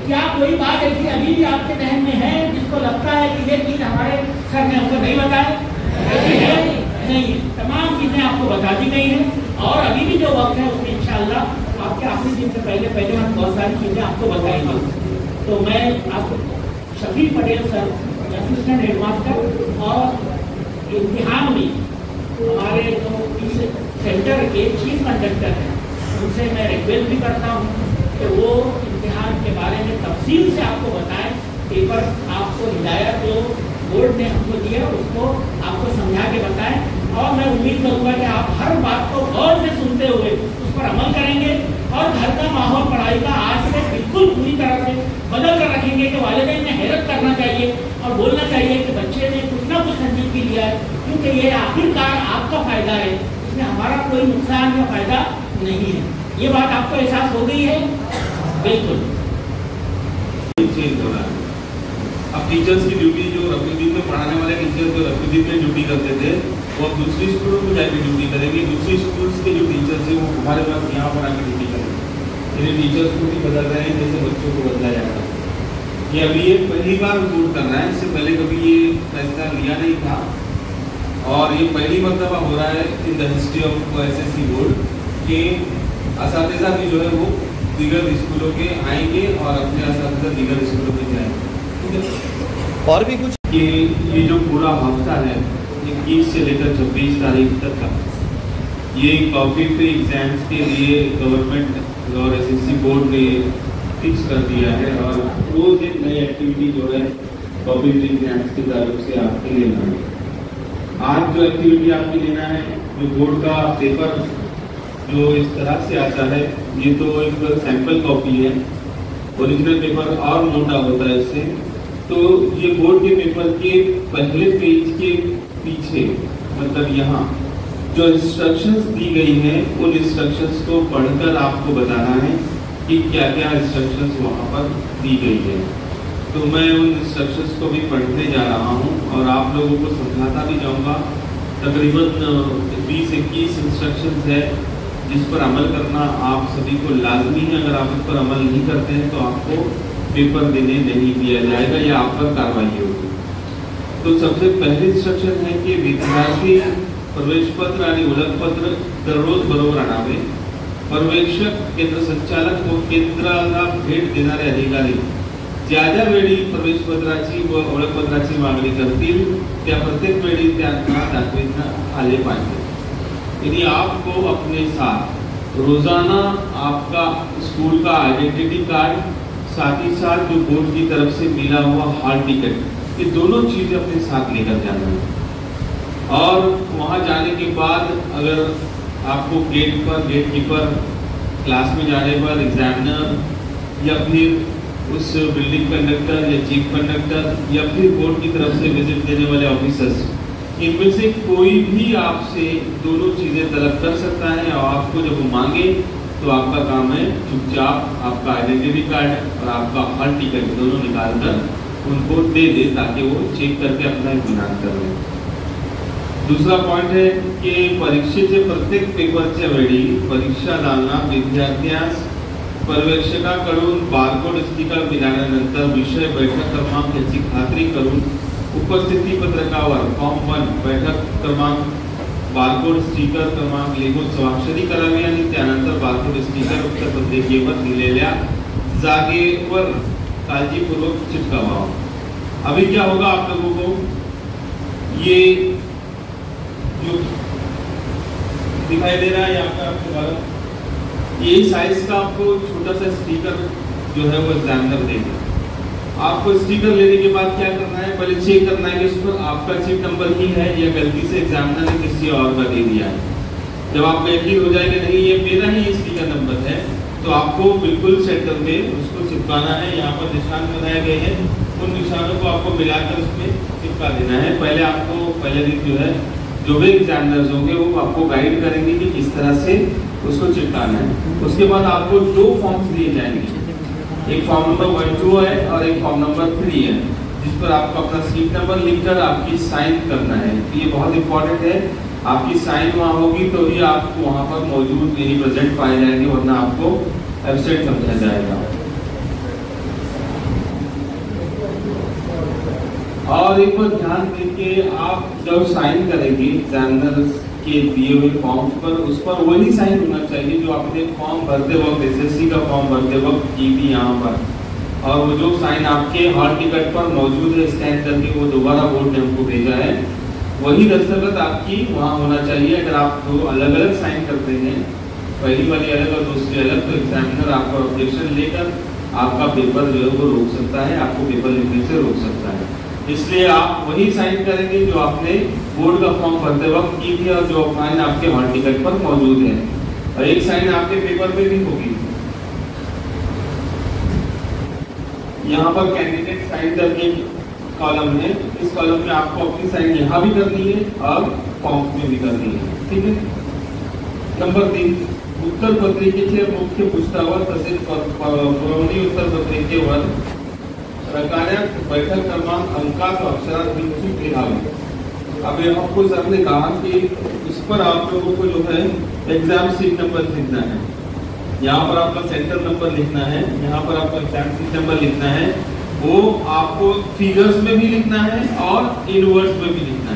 क्या कोई बात ऐसी अभी भी आपके जहन में है जिसको लगता है कि ये चीज हमारे सर ने हमको नहीं बताया? ऐसी है नहीं, तमाम चीजें आपको बता दी गई हैं। और अभी भी जो वक्त है उसमें इंशाअल्लाह आपके आखिरी दिन से पहले हम बहुत सारी चीजें आपको बताएंगे। तो मैं आपको Shafiq Patel sir, assistant headmaster और इम्तिहान में हमारे जो इस सेंटर के चीफ कंडक्टर हैं, उनसे मैं रिक्वेस्ट भी करता हूँ कि वो इम्तिहान के बारे में तफसील से आपको बताएं। पेपर आपको हिदायत जो बोर्ड ने हमको दिया उसको आपको समझा के बताएं। और मैं उम्मीद करूँगा कि आप हर बात को गौर से सुनते हुए उस पर अमल करेंगे और घर का माहौल पढ़ाई का आज से बिल्कुल पूरी तरह से बदल कर रखेंगे कि वालिदैन ने हैरत करना चाहिए और बोलना चाहिए कि बच्चे ने कुछ ना कुछ संजीदगी लिया है, क्योंकि ये आखिरकार आपका फायदा है, इसमें हमारा कोई नुकसान या फायदा नहीं है। ये बात आपको एहसास हो गई है? बिल्कुल चेंज हो रहा है। अब टीचर्स की ड्यूटी जो रफीदीन में पढ़ाने वाले टीचर जो रफीदीन में ड्यूटी करते थे वो अब दूसरी स्कूलों में जाकर ड्यूटी करेंगे। दूसरी स्कूल्स के जो टीचर्स हैं वो हमारे पास यहाँ पर आकर ड्यूटी करेंगे। यानी टीचर्स को भी बदल रहे हैं जैसे बच्चों को बदला जाता है। ये अभी ये पहली बार रिपोर्ट कर रहा है, इससे पहले कभी ये फैसला लिया नहीं था और ये पहली मरतबा हो रहा है in the history of SSC board के असातिज़ा भी जो है वो दीगर स्कूलों के आएंगे और अपने असातिज़ा दीगर स्कूलों में जाएंगे। और भी कुछ ये जो पूरा हफ्ता है 21 से लेकर 26 तारीख तक का ये कॉपी फ्री एग्जाम्स के लिए गवर्नमेंट और एसएससी बोर्ड ने फिक्स कर दिया है और रोज एक नई एक्टिविटी जो है कॉपी फ्री एग्जाम्स की तरफ से आपके लेना है। आज जो एक्टिविटी आपके लेना है जो बोर्ड का पेपर जो इस तरह से आता है, ये तो एक सैंपल कॉपी है, ओरिजिनल पेपर और मोटा होता है इससे। तो ये बोर्ड के पेपर के पहले पेज के पीछे मतलब यहाँ जो इंस्ट्रक्शंस दी गई हैं उन इंस्ट्रक्शंस को पढ़कर आपको बताना है कि क्या क्या इंस्ट्रक्शंस वहाँ पर दी गई है। तो मैं उन इंस्ट्रक्शंस को भी पढ़ते जा रहा हूँ और आप लोगों को समझाता भी जाऊँगा। तकरीबन 20-21 इंस्ट्रक्शंस है जिस पर अमल करना आप सभी को लाजमी है। अगर आप इस पर अमल नहीं करते हैं तो आपको पेपर देने नहीं दिया जाएगा या आप पर कार्रवाई होगी। तो सबसे पहले इंस्ट्रक्शन है कि विद्यार्थी प्रवेश पत्र आणि ओळखपत्र दररोज बरोबर आणावे। पर्यवेक्षक केंद्र संचालक व केंद्राला भेट देणारे अधिकारी ज्या ज्या वेळी प्रवेश पत्राची व ओळखपत्राची मागणी करतील त्या प्रत्येक वेळी त्यांना दाखविण्यात आले पाहिजे। यदि आपको अपने साथ रोजाना आपका स्कूल का आइडेंटिटी कार्ड साथ ही साथ जो बोर्ड की तरफ से मिला हुआ हॉल टिकट, ये दोनों चीजें अपने साथ लेकर जाना है। और वहां जाने के बाद अगर आपको गेट पर गेट कीपर, क्लास में जाने पर एग्जामिनर या फिर उस बिल्डिंग कंडक्टर या चीफ कंडक्टर या फिर बोर्ड की तरफ से विजिट देने वाले ऑफिसर्स, इनमें से कोई भी आपसे दोनों चीजें तलब कर सकता है और आपको जब वो मांगे तो आपका काम है चुपचाप आपका आइडेंटिटी कार्ड और आपका हॉल टिकट दोनों निकाल कर उनको दे दे ताकि वो चेक करके अपना इत्मीनान कर लें। दूसरा पॉइंट है की परीक्षेचे प्रत्येक पेपरच्या वेळी परीक्षादारांना विद्यार्थ्यास पर्यवेक्षकाकडून बारकोड स्टिकर दिल्यानंतर विषय बैठक क्रमांक याची खात्री करून उपस्थिती पत्रकावर फॉर्म 1 बैठक क्रमांक बारकोड स्टिकर क्रमांक लिहून स्वाक्षरी करावी आणि त्यानंतर बारकोड स्टिकर उत्तरपत्रिकेवर दिलेल्या जागेवर काळजीपूर्वक चिपकावा। अभी क्या होगा आप लोगों को ये जो दिखाई दे रहा है यहाँ पर आपके द्वारा ये साइज का आपको छोटा सा स्टिकर जो है वो एग्जामिनर देगा। आपको स्टिकर लेने के बाद क्या करना है, पहले चेक करना है कि उस पर आपका सीट नंबर ही है या गलती से एग्जामिनर ने किसी और का दे दिया है। जब आपको यकीन हो जाएगा नहीं ये मेरा ही स्टिकर नंबर है तो आपको बिल्कुल सेंटर पे उसको चिपकाना है। यहाँ पर निशान बनाए गए हैं, उन निशानों को आपको मिलाकर उसमें चिपका देना है। पहले आपको पहले दिन जो है जो भी एग्जामिनर्स होंगे वो आपको गाइड करेंगे कि किस तरह से उसको चिपकाना है। उसके बाद आपको 2 फॉर्म्स दिए जाएंगे, एक फॉर्म नंबर 1-2 है और एक फॉर्म नंबर 3 है, जिस पर आपको अपना सीट नंबर लिखकर आपकी साइन करना है। तो ये बहुत इंपॉर्टेंट है, आपकी साइन वहाँ होगी तो ही आपको वहाँ पर मौजूद यही प्रेजेंट पाए जाएंगे, वरना आपको एब्सेंट समझा जाएगा। और एक बार ध्यान देके आप जब साइन करेंगे एग्जामिनर के दिए हुए फॉर्म्स पर, उस पर वही साइन होना चाहिए जो आपने फॉर्म भरते वक्त एसएससी का फॉर्म भरते वक्त की थी यहाँ पर। और वो जो साइन आपके हॉल टिकट पर मौजूद है स्कैन करके वो दोबारा बोर्ड ने हमको भेजा है, वही दस्तखत आपकी वहाँ होना चाहिए। अगर आप 2 अलग अलग साइन करते हैं, पहली वाली अलग और दूसरी अलग, तो एग्जामिनर आपका ऑब्जेक्शन लेकर आपका पेपर जो है वो रोक सकता है, आपको पेपर लिखने से रोक सकता है। इसलिए आप वही साइन करेंगे जो आपने बोर्ड का फॉर्म भरते वक्त की थी और जो साइन आपके हॉल टिकट पर मौजूद है, और एक साइन आपके पेपर पे भी होगी। यहाँ पर कैंडिडेट साइन करके कॉलम है, इस कॉलम में आपको अपनी साइन यहाँ भी करनी है और फॉर्म्स में भी करनी है, ठीक है। नंबर 3, उत्तर पत्रिकेचे मुख्य पुस्तावर तसेच पुरवणी उत्तर पत्रिकेवर रकान्यात बैठक क्रमांक अंकात अक्षरात बिनचूक लिहावे। अब आपको सर ने कहा कि इस पर आप लोगों को जो है एग्जाम सीट नंबर लिखना है, यहाँ पर आपका सेंटर नंबर लिखना है, यहाँ पर आपका एग्जाम सीट नंबर लिखना है, वो आपको फिगर्स में भी लिखना है और इन वर्ड्स में भी लिखना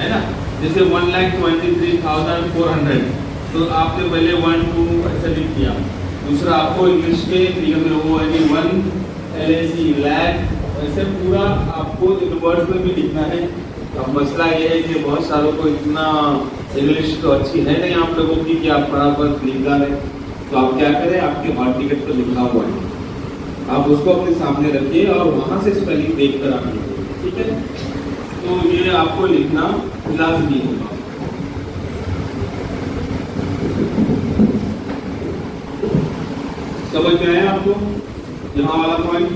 है ना। जैसे 1,23,400 तो आपने पहले 1 2 ऐसा लिख दिया। दूसरा आपको इंग्लिश में ONE1 LAC लैक, ऐसे पूरा आपको इन वर्ड्स में भी लिखना है। अब मसला ये है कि बहुत सारों को इतना इंग्लिश तो अच्छी है नहीं आप लोगों की कि आप फटाफट लिख डालें, तो आप क्या करें, आपके हॉल टिकट पर लिखा हुआ है, आप उसको अपने सामने रखिए और वहां से स्पेलिंग देखकर आप लिखिए, ठीक है। तो ये आपको लिखना लाजमी होगा। समझ में आया आपको यहाँ वाला पॉइंट?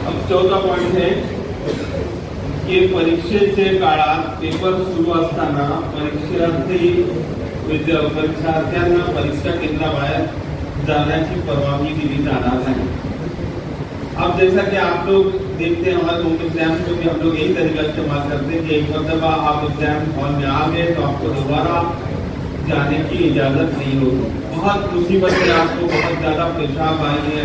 अब चौथा पॉइंट है की परीक्षेचे काळात पेपर सुरू असताना परीक्षार्थ्यांना परीक्षा केंद्राबाहेर जाण्याची परवानगी दिली जाणार नाही। अब जैसा कि आप लोग देखते हैं हमारे मोक एग्जाम में भी हम लोग यही तरीका इस्तेमाल करते हैं कि एक मरतबा आप एग्जाम हॉल में आ गए तो आपको दोबारा जाने की इजाजत नहीं होगी। बहुत मुसीबत है, आपको बहुत ज्यादा पेशाब आई है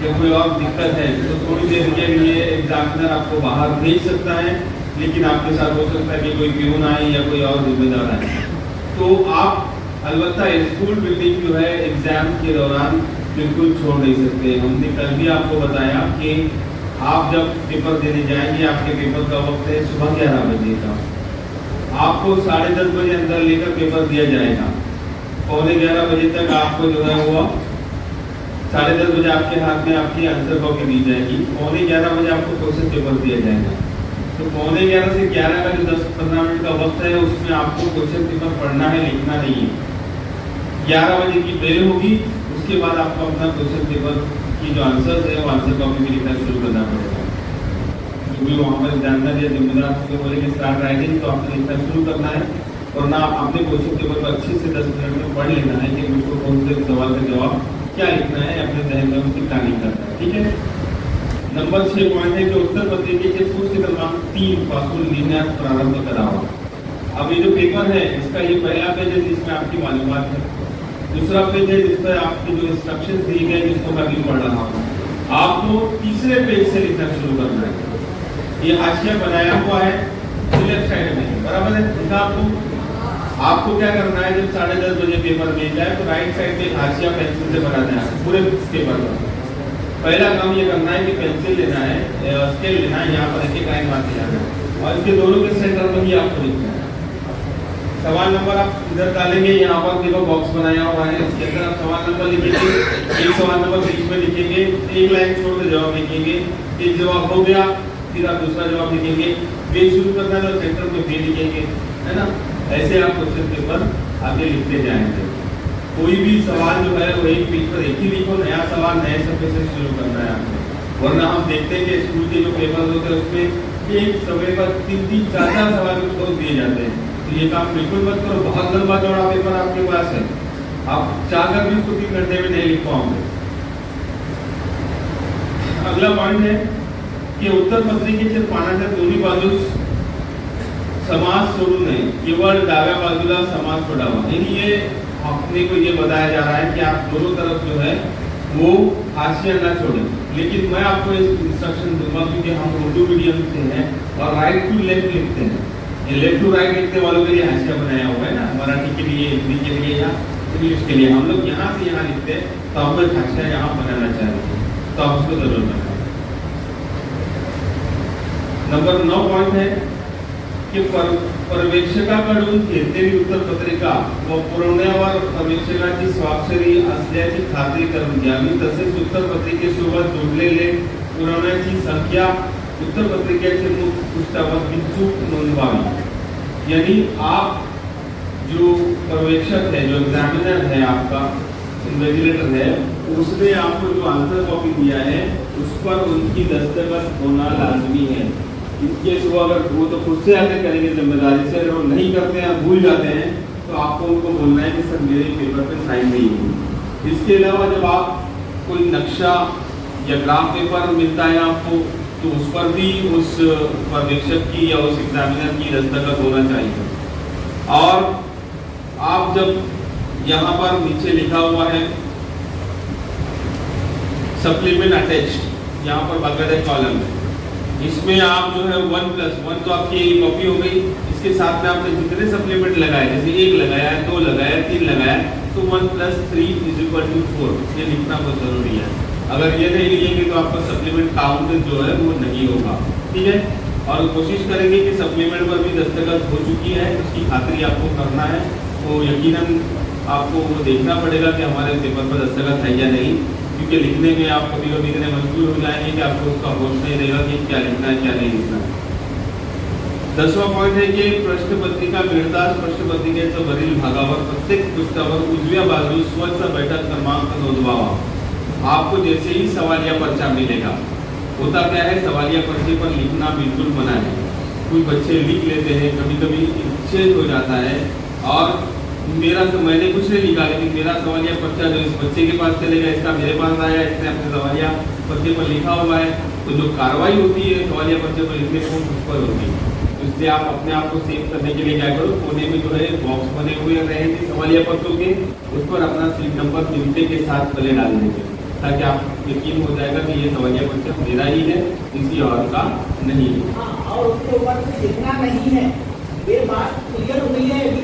या कोई और दिक्कत है तो थोड़ी देर के लिए एग्जामिनर आपको बाहर भेज सकता है, लेकिन आपके साथ हो सकता है कि कोई प्यून आए या कोई और जिम्मेदार आए, तो आप अलबत्ता स्कूल बिल्डिंग जो है एग्जाम के दौरान बिल्कुल छोड़ नहीं सकते। हमने कल भी आपको बताया कि आप जब पेपर देने जाएंगे, आपके पेपर का वक्त है सुबह 11 बजे का, आपको 10:30 बजे अंदर लेकर पेपर दिया जाएगा। 11:15 बजे तक आपको जो है वो 10:30 बजे आपके हाथ में आपकी आंसर कॉपी दी जाएगी। 11:15 बजे आपको क्वेश्चन पेपर दिया जाएगा। तो 11:15 से 11 का जो 10-15 मिनट का वक्त है उसमें आपको क्वेश्चन पेपर पढ़ना है, लिखना नहीं है। 11 बजे की बेल होगी, उसके बाद आपको अपना क्वेश्चन पेपर की जो आंसर है वो आंसर कॉपी में लिखना शुरू करना पड़ेगा। क्योंकि वहाँ पर जानना या जिम्मेदार को बोलेंगे स्टार्ट राइटिंग, तो आपको लिखना शुरू करना है और ना अपने क्वेश्चन पेपर को अच्छे से 10 मिनट में पढ़ लेना है कि मुझको कौन से सवाल का जवाब क्या लिखना है, अपने जहन में उसकी प्लानिंग करना है, ठीक है। नंबर 6 पॉइंट है कि उत्तर पत्रिकेचे पुस्तक क्रमांक 3 पासून लिहिण्यास प्रारंभ करावा। अब ये जो पेपर है इसका ये पहला पेज है जिसमें आपकी मालूमात है, दूसरा पेज है जिस पर आपके जो इंस्ट्रक्शंस दिए गए जिसको मैं अभी पढ़ रहा हूँ। आपको तीसरे पेज से लिखना शुरू करना है। ये हाशिया बनाया हुआ है लेफ्ट साइड में, बराबर है। लिखा आपको क्या करना है, जब 10:30 बजे पेपर मिल जाए तो राइट साइड में हाशिया पेंसिल से बना देना है पूरे पेपर पर। पहला काम ये करना है कि पेंसिल लेना है, स्केल लेना है, यहाँ पर एक लाइन मारते जाना है और इसके दोनों के सेंटर में ही आपको लिखना है। सवाल नंबर आप इधर डालेंगे, यहाँ पर देखो बॉक्स बनाया हुआ है, इसके अंदर आप सवाल नंबर लिखेंगे, एक सवाल नंबर बीच में लिखेंगे, एक लाइन छोड़कर जवाब लिखेंगे, एक जवाब हो गया फिर आप दूसरा जवाब लिखेंगे, पेज शुरू करना है तो सेंटर में पेज लिखेंगे, है ना। ऐसे आप क्वेश्चन पेपर आगे लिखते जाएंगे। कोई भी सवाल जो है वो एक पेज पर एक ही लिखो, नया सवाल नए सफ़े से शुरू करना है आपको। वरना हम देखते हैं कि स्कूल के जो पेपर होते हैं उसमें एक समय पर 3-3 4-4 सवाल उसको दिए जाते हैं, तो ये काम बिल्कुल मत करो। बहुत लंबा चौड़ा पेपर आपके पास है, आप चाहकर भी उसको 3 घंटे में नहीं लिख पाओगे। अगला पॉइंट है कि उत्तर पत्रिकेच्या पानाच्या दोन्ही बाजूस समास सोडू नये, केवळ डाव्या बाजूला समास सोडावा। यानी ये अपने को ये बताया जा रहा है कि आप दोनों तरफ जो है वो हाशिया ना छोड़ें। लेकिन मैं आपको एक इंस्ट्रक्शन दूंगा क्योंकि हम उर्दू मीडियम से हैं और राइट टू लेफ्ट लिखते हैं, ये लेफ्ट टू राइट लिखने वालों के लिए हाशिया बनाया हुआ है ना, मराठी के लिए, हिंदी के लिए या इंग्लिश के लिए। हम लोग यहाँ से यहाँ लिखते हैं तो हम लोग हाशिया यहाँ बनाना चाहते हैं, तो आप उसको जरूर बनाएं। नंबर 9 पॉइंट है कि पर्यवेक्षकाकडून घेतलेली उत्तरपत्रिका व पुरवण्यावर पर्यवेक्षकाची स्वाक्षरी असल्याची खात्री करून घ्यावी। तसेच उत्तरपत्रिकेसोबत जोडलेले पुरवण्याची संख्या उत्तरपत्रिकेचे मुख्य पृष्ठावर बिनचूक नोंदवावी। यानी आप जो पर्यवेक्षक है, जो एग्जामिनर है आपका, इन्विजिलेटर है, उसने आपको जो आंसर कॉपी दिया है उस पर उनकी दस्तखत होना लाजमी है। इनके वो अगर वो तो खुद से आगे करेंगे जिम्मेदारी से, अगर वो नहीं करते हैं, भूल जाते हैं, तो आपको उनको बोलना है कि सर मेरे पेपर पे साइन नहीं हुई। इसके अलावा जब आप कोई नक्शा या ग्राफ पेपर मिलता है आपको, तो उस पर भी उस पर्यवेक्षक की या उस एग्जामिनर की दस्तखत होना चाहिए। और आप जब यहाँ पर नीचे लिखा हुआ है सप्लीमेंट अटैच्ड, यहाँ पर बकायदा कॉलम है, इसमें आप जो है 1+1 तो आपकी एक कॉपी हो गई, इसके साथ में आपने जितने सप्लीमेंट लगाए, जैसे 1 लगाया, 2 लगाया, 3 लगाया, तो 1+3 = 4 ये लिखना बहुत जरूरी है। अगर ये नहीं लिखेंगे तो आपका सप्लीमेंट काउंट जो है वो नहीं होगा, ठीक है। और कोशिश करेंगे कि सप्लीमेंट पर भी दस्तखत हो चुकी है, उसकी खातिरी आपको करना है। तो यकीनन आपको वो देखना पड़ेगा कि हमारे पेपर पर दस्तखत है या नहीं, क्योंकि लिखने में आप कभी कभी इतने मजबूर हो जाएंगे कि आपको उसका होश नहीं रहेगा कि क्या लिखना है क्या नहीं लिखना है। 10वां पॉइंट है की प्रश्न पत्रिका मिळताच प्रश्न पत्रिकेचं वरील भागावर प्रत्येक पृष्ठावर उजव्या बाजूस स्वच्छ बैठक क्रमांक नोंदवावा। आपको जैसे ही सवालिया पर्चा मिलेगा, होता क्या है, सवालिया पर्चे पर लिखना बिल्कुल मना है। कुछ बच्चे लिख लेते हैं, कभी कभी चेंज हो जाता है, और मेरा तो मैंने कुछ नहीं लिखा, लेकिन मेरा सवालिया पर्चा जो इस बच्चे के पास चलेगा, इसका मेरे पास आया, इसने अपने सवालिया पर्चे पर लिखा हुआ है, तो जो कार्रवाई होती है सवालिया पर्चे पर लिखने को उस पर होती है। इसलिए आप अपने आप को सेव करने के लिए क्या करो, कोने में जो है बॉक्स बने हुए रहे थे सवालिया पर्चों के, उस पर अपना सीट नंबर चिमटे के साथ पहले डाल दीजिए, ताकि आप यकीन हो जाएगा कि ये सवालिया पर्चा मेरा ही है, किसी और का नहीं है। हाँ, और उसके ऊपर लिखना नहीं है, ये बात क्लियर हो गई है। अभी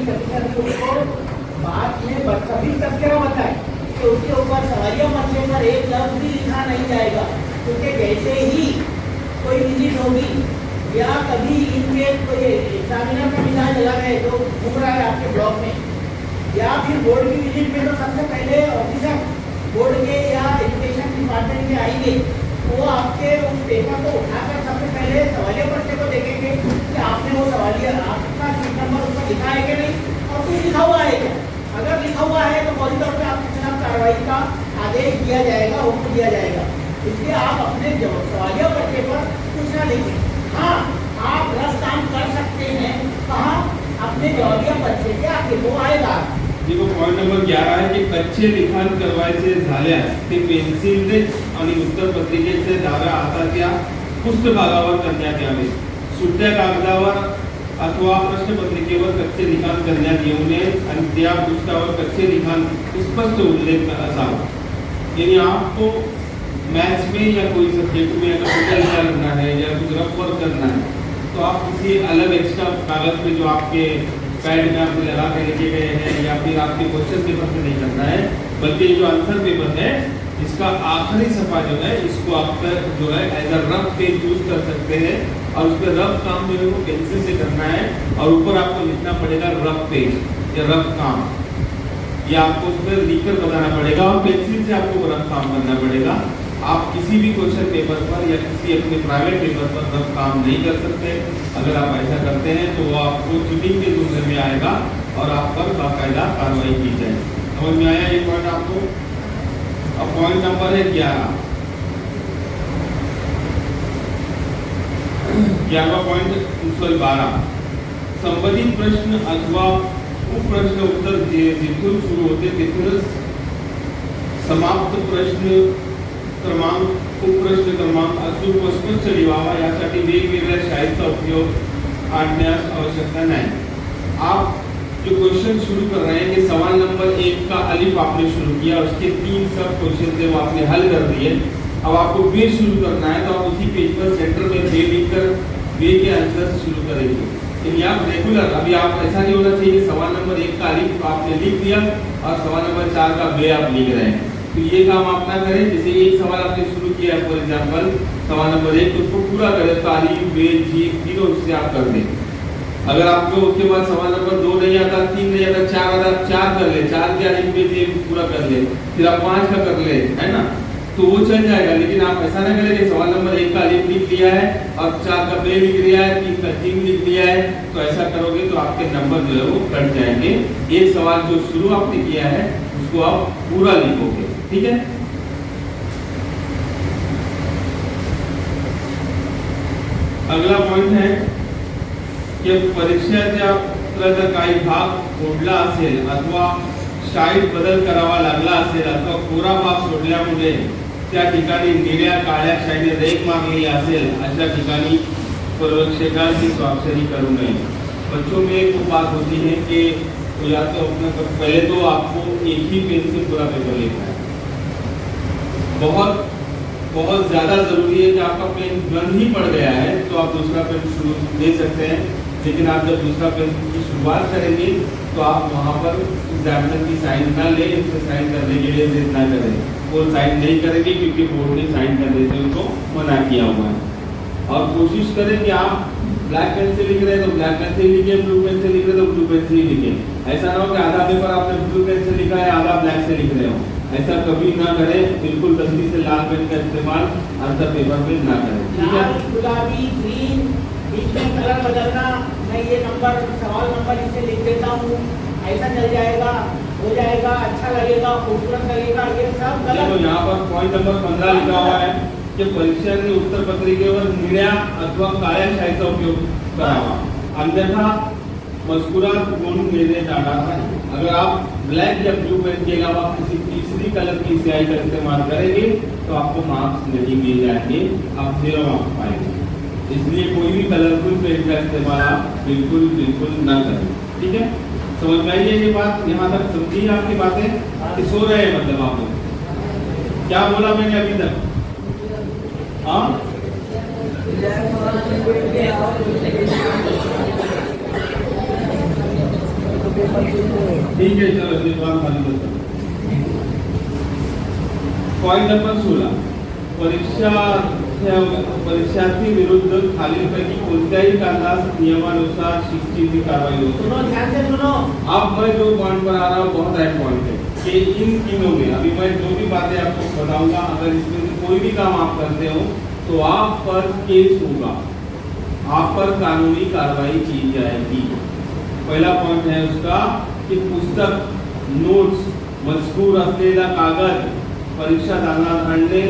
को बात में सभी तस्करा बताए कि उसके ऊपर सवालिया पर्चे पर एक लफ्ज भी लिखा नहीं जाएगा, क्योंकि जैसे ही कोई विजिट होगी या कभी इनके कोई एग्जामिनर का मिजाज अलग है जो घूम रहा है आपके ब्लॉक में, या फिर बोर्ड की विजिट में, तो सबसे पहले ऑफिसर बोर्ड के या एजुकेशन डिपार्टमेंट के आएंगे, वो आपके उस पेपर को उठाकर सबसे पहले सवालिया पर्चे को देखेंगे कि आपने वो सवालिया, आपका सीट नंबर उसमें लिखा है कि नहीं, और कुछ लिखा हुआ है क्या। अगर लिखा हुआ है तो फौरी तौर पर आपके खिलाफ कार्रवाई का आदेश दिया जाएगा, हुक्म दिया जाएगा। इसलिए आप अपने सवालिया पर्चे पर कुछ ना लिखें। हाँ, आप रस काम कर सकते हैं, कहाँ, अपने जवाबिया पर्चे के आगे वो आएगा। देखो पॉइंट नंबर 11 है की कच्चे लिखाण करवायचे झाल्यास ते पेन्सिलने आणि उत्तर पत्रिकेचे डाव्या हाताच्या पृष्ठभागावर करण्यात यावे। सुट्ट्या कागदावर अथवा प्रश्नपत्रिकेवर कच्चे लिखाण करण्यात येऊ नये आणि त्या पृष्ठावर कच्चे लिखाण स्पष्ट उल्लेख असावा। यानी आपको मैथ्स में या कोई सब्जेक्ट में अगर कुछ लिखा करना है या कुछ रफ वर्क करना है, तो आप किसी अलग एक्स्ट्रा कागज पे जो आपके पैड में आपने लगा के लिखे गए हैं या फिर आपके क्वेश्चन पेपर में नहीं करना है, बल्कि जो आंसर पेपर है इसका आखिरी सफा जो है इसको आप जो है as a rough page use कर सकते हैं, और उस पर रफ काम जो है वो पेंसिल से करना है, और ऊपर आपको लिखना पड़ेगा रफ पेज या रफ काम, ये आपको उस पर लिखकर बताना पड़ेगा, और पेंसिल से आपको रफ काम करना पड़ेगा। आप किसी भी क्वेश्चन पेपर पर या किसी अपने प्राइवेट पेपर पर रफ काम नहीं कर सकते। अगर आप ऐसा करते हैं तो वो आपको चीटिंग के जुमले में आएगा और आप पर बाकायदा कार्रवाई की जाएगी। समझ में आया ये पॉइंट आपको? अब पॉइंट नंबर है 11वां पॉइंट 12 संबंधित प्रश्न अथवा उपप्रश्न उत्तर जिथून सुरू होते तिथूनच समाप्त प्रश्न क्रमांक, उपप्रश्न क्रमांक अचूक व स्पष्ट लिहावा, यासाठी वेगवेगळ्या शाईचा उपयोग आणण्यास आवश्यकता नाही। आप जो क्वेश्चन शुरू कर रहे हैं कि सवाल नंबर 1 का अलिफ आपने शुरू किया, उसके 3 सब क्वेश्चन थे वो आपने हल कर दिए, अब आपको बे शुरू करना है, तो आप उसी पेज पर सेंटर में बे लिखकर बे के आंसर शुरू करेंगे। लेकिन आप रेगुलर, अभी आप ऐसा नहीं होना चाहिए कि सवाल नंबर 1 का अलिफ आपने लिख दिया और सवाल नंबर 4 का बे आप लिख रहे हैं, तो ये काम आप ना करें। जैसे एक सवाल आपने शुरू किया फॉर एग्जांपल सवाल नंबर 1, तो उसको पूरा करें, ताली बे जी तीनों उससे आप कर दें। अगर आपको उसके बाद सवाल नंबर 2 नहीं आता, 3 नहीं आता, 4 आता, 4 कर ले, 4 के अलिफ बे जी पूरा कर ले, फिर आप 5 का कर ले, है ना, तो वो चल जाएगा। लेकिन आप ऐसा ना करें कि सवाल नंबर 1 का अलिफ लिख लिया है और 4 का बे लिख लिया है, 3 का जिम लिख लिया है, तो ऐसा करोगे तो आपके नंबर जो है वो कट जाएंगे। एक सवाल जो शुरू आपने किया है इसको आप पूरा लिखोगे, ठीक है। अगला पॉइंट है की परीक्षेच्या पत्राचा काही भाग सोडला असेल अथवा शाईट बदल करावा लागला असेल अथवा कोरा भाग सोडल्यामुळे त्या ठिकाणी निळ्या काळ्या शाईने रेख मारली असेल, अशा ठिकाणी परीक्षकाची स्वाक्षरी करू नये। बच्चों में एक बात होती है कि या तो अपना पहले तो आपको एक ही पेन से पूरा पेपर लिखना है। बहुत ज्यादा जरूरी है कि आपका पेन बंद ही पड़ गया है तो आप दूसरा पेन शुरू दे सकते हैं, लेकिन आप जब दूसरा पेन की शुरुआत करेंगे तो आप वहाँ पर एग्जामिनर की साइन ना ले, उससे साइन करने के लिए जिद ना करें। वो साइन नहीं करेंगे क्योंकि बोर्ड ने साइन करने से उनको मना किया हुआ है। और कोशिश करें कि आप ब्लैक पेन से लिख रहे हैं तो ब्लैक पेन से लिखे, ब्लू पेन से लिख रहे हैं तो ब्लू पेन से ही लिखे। ऐसा ना हो कि आधा पेपर आपने ब्लू पेन से लिखा है, आधा ब्लैक से लिख रहे हो, ऐसा कभी ना करें। बिल्कुल गलती से लाल पेन का इस्तेमाल आंसर पेपर में ना करें, ठीक है। गुलाबी, ग्रीन, बीच में कलर बदलना, मैं ये नंबर सवाल नंबर इससे लिख देता हूँ, ऐसा चल जाएगा, हो जाएगा, अच्छा लगेगा, खूबसूरत लगेगा, ये सब गलत। तो यहाँ पर पॉइंट नंबर 15 लिखा हुआ है कि परीक्षार्थी उत्तर पत्रिकेवर निळ्या अथवा काळ्या शाईचा उपयोग करावा, अन्यथा मजकुरात गुण देने जाना नहीं। अगर आप ब्लैक या ब्लू पेन के अलावा किसी तीसरी कलर की स्याही का इस्तेमाल करेंगे तो आपको मार्क्स नहीं दिए जाएंगे, आप 0 मार्क्स पाएंगे। इसलिए कोई भी कलरफुल पेन का इस्तेमाल आप बिल्कुल ना करें, ठीक है। समझ में आई है ये बात? यहाँ तक समझी आपकी बातें कि सो रहे हैं मतलब आप लोग? क्या बोला मैंने अभी तक? हाँ, ठीक है, चलो ये बात खाली करते हैं। पॉइंट नंबर 16, परीक्षार्थी विरुद्ध खालीलपैकी कोणत्याही कारणास नियमानुसार शिक्षेची कारवाई होती है। सुनो, ध्यान से सुनो। अब मैं जो पॉइंट पर आ रहा हूँ बहुत अहम पॉइंट है कि इन तीनों में अभी मैं जो भी बातें आपको बताऊंगा, अगर इसमें से कोई भी काम आप करते हो तो आप पर केस होगा, आप पर कानूनी कार्रवाई की जाएगी। पहला पॉइंट है उसका कि पुस्तक, नोट्स, मजकूर असलेला कागद परीक्षा दालनात आणणे,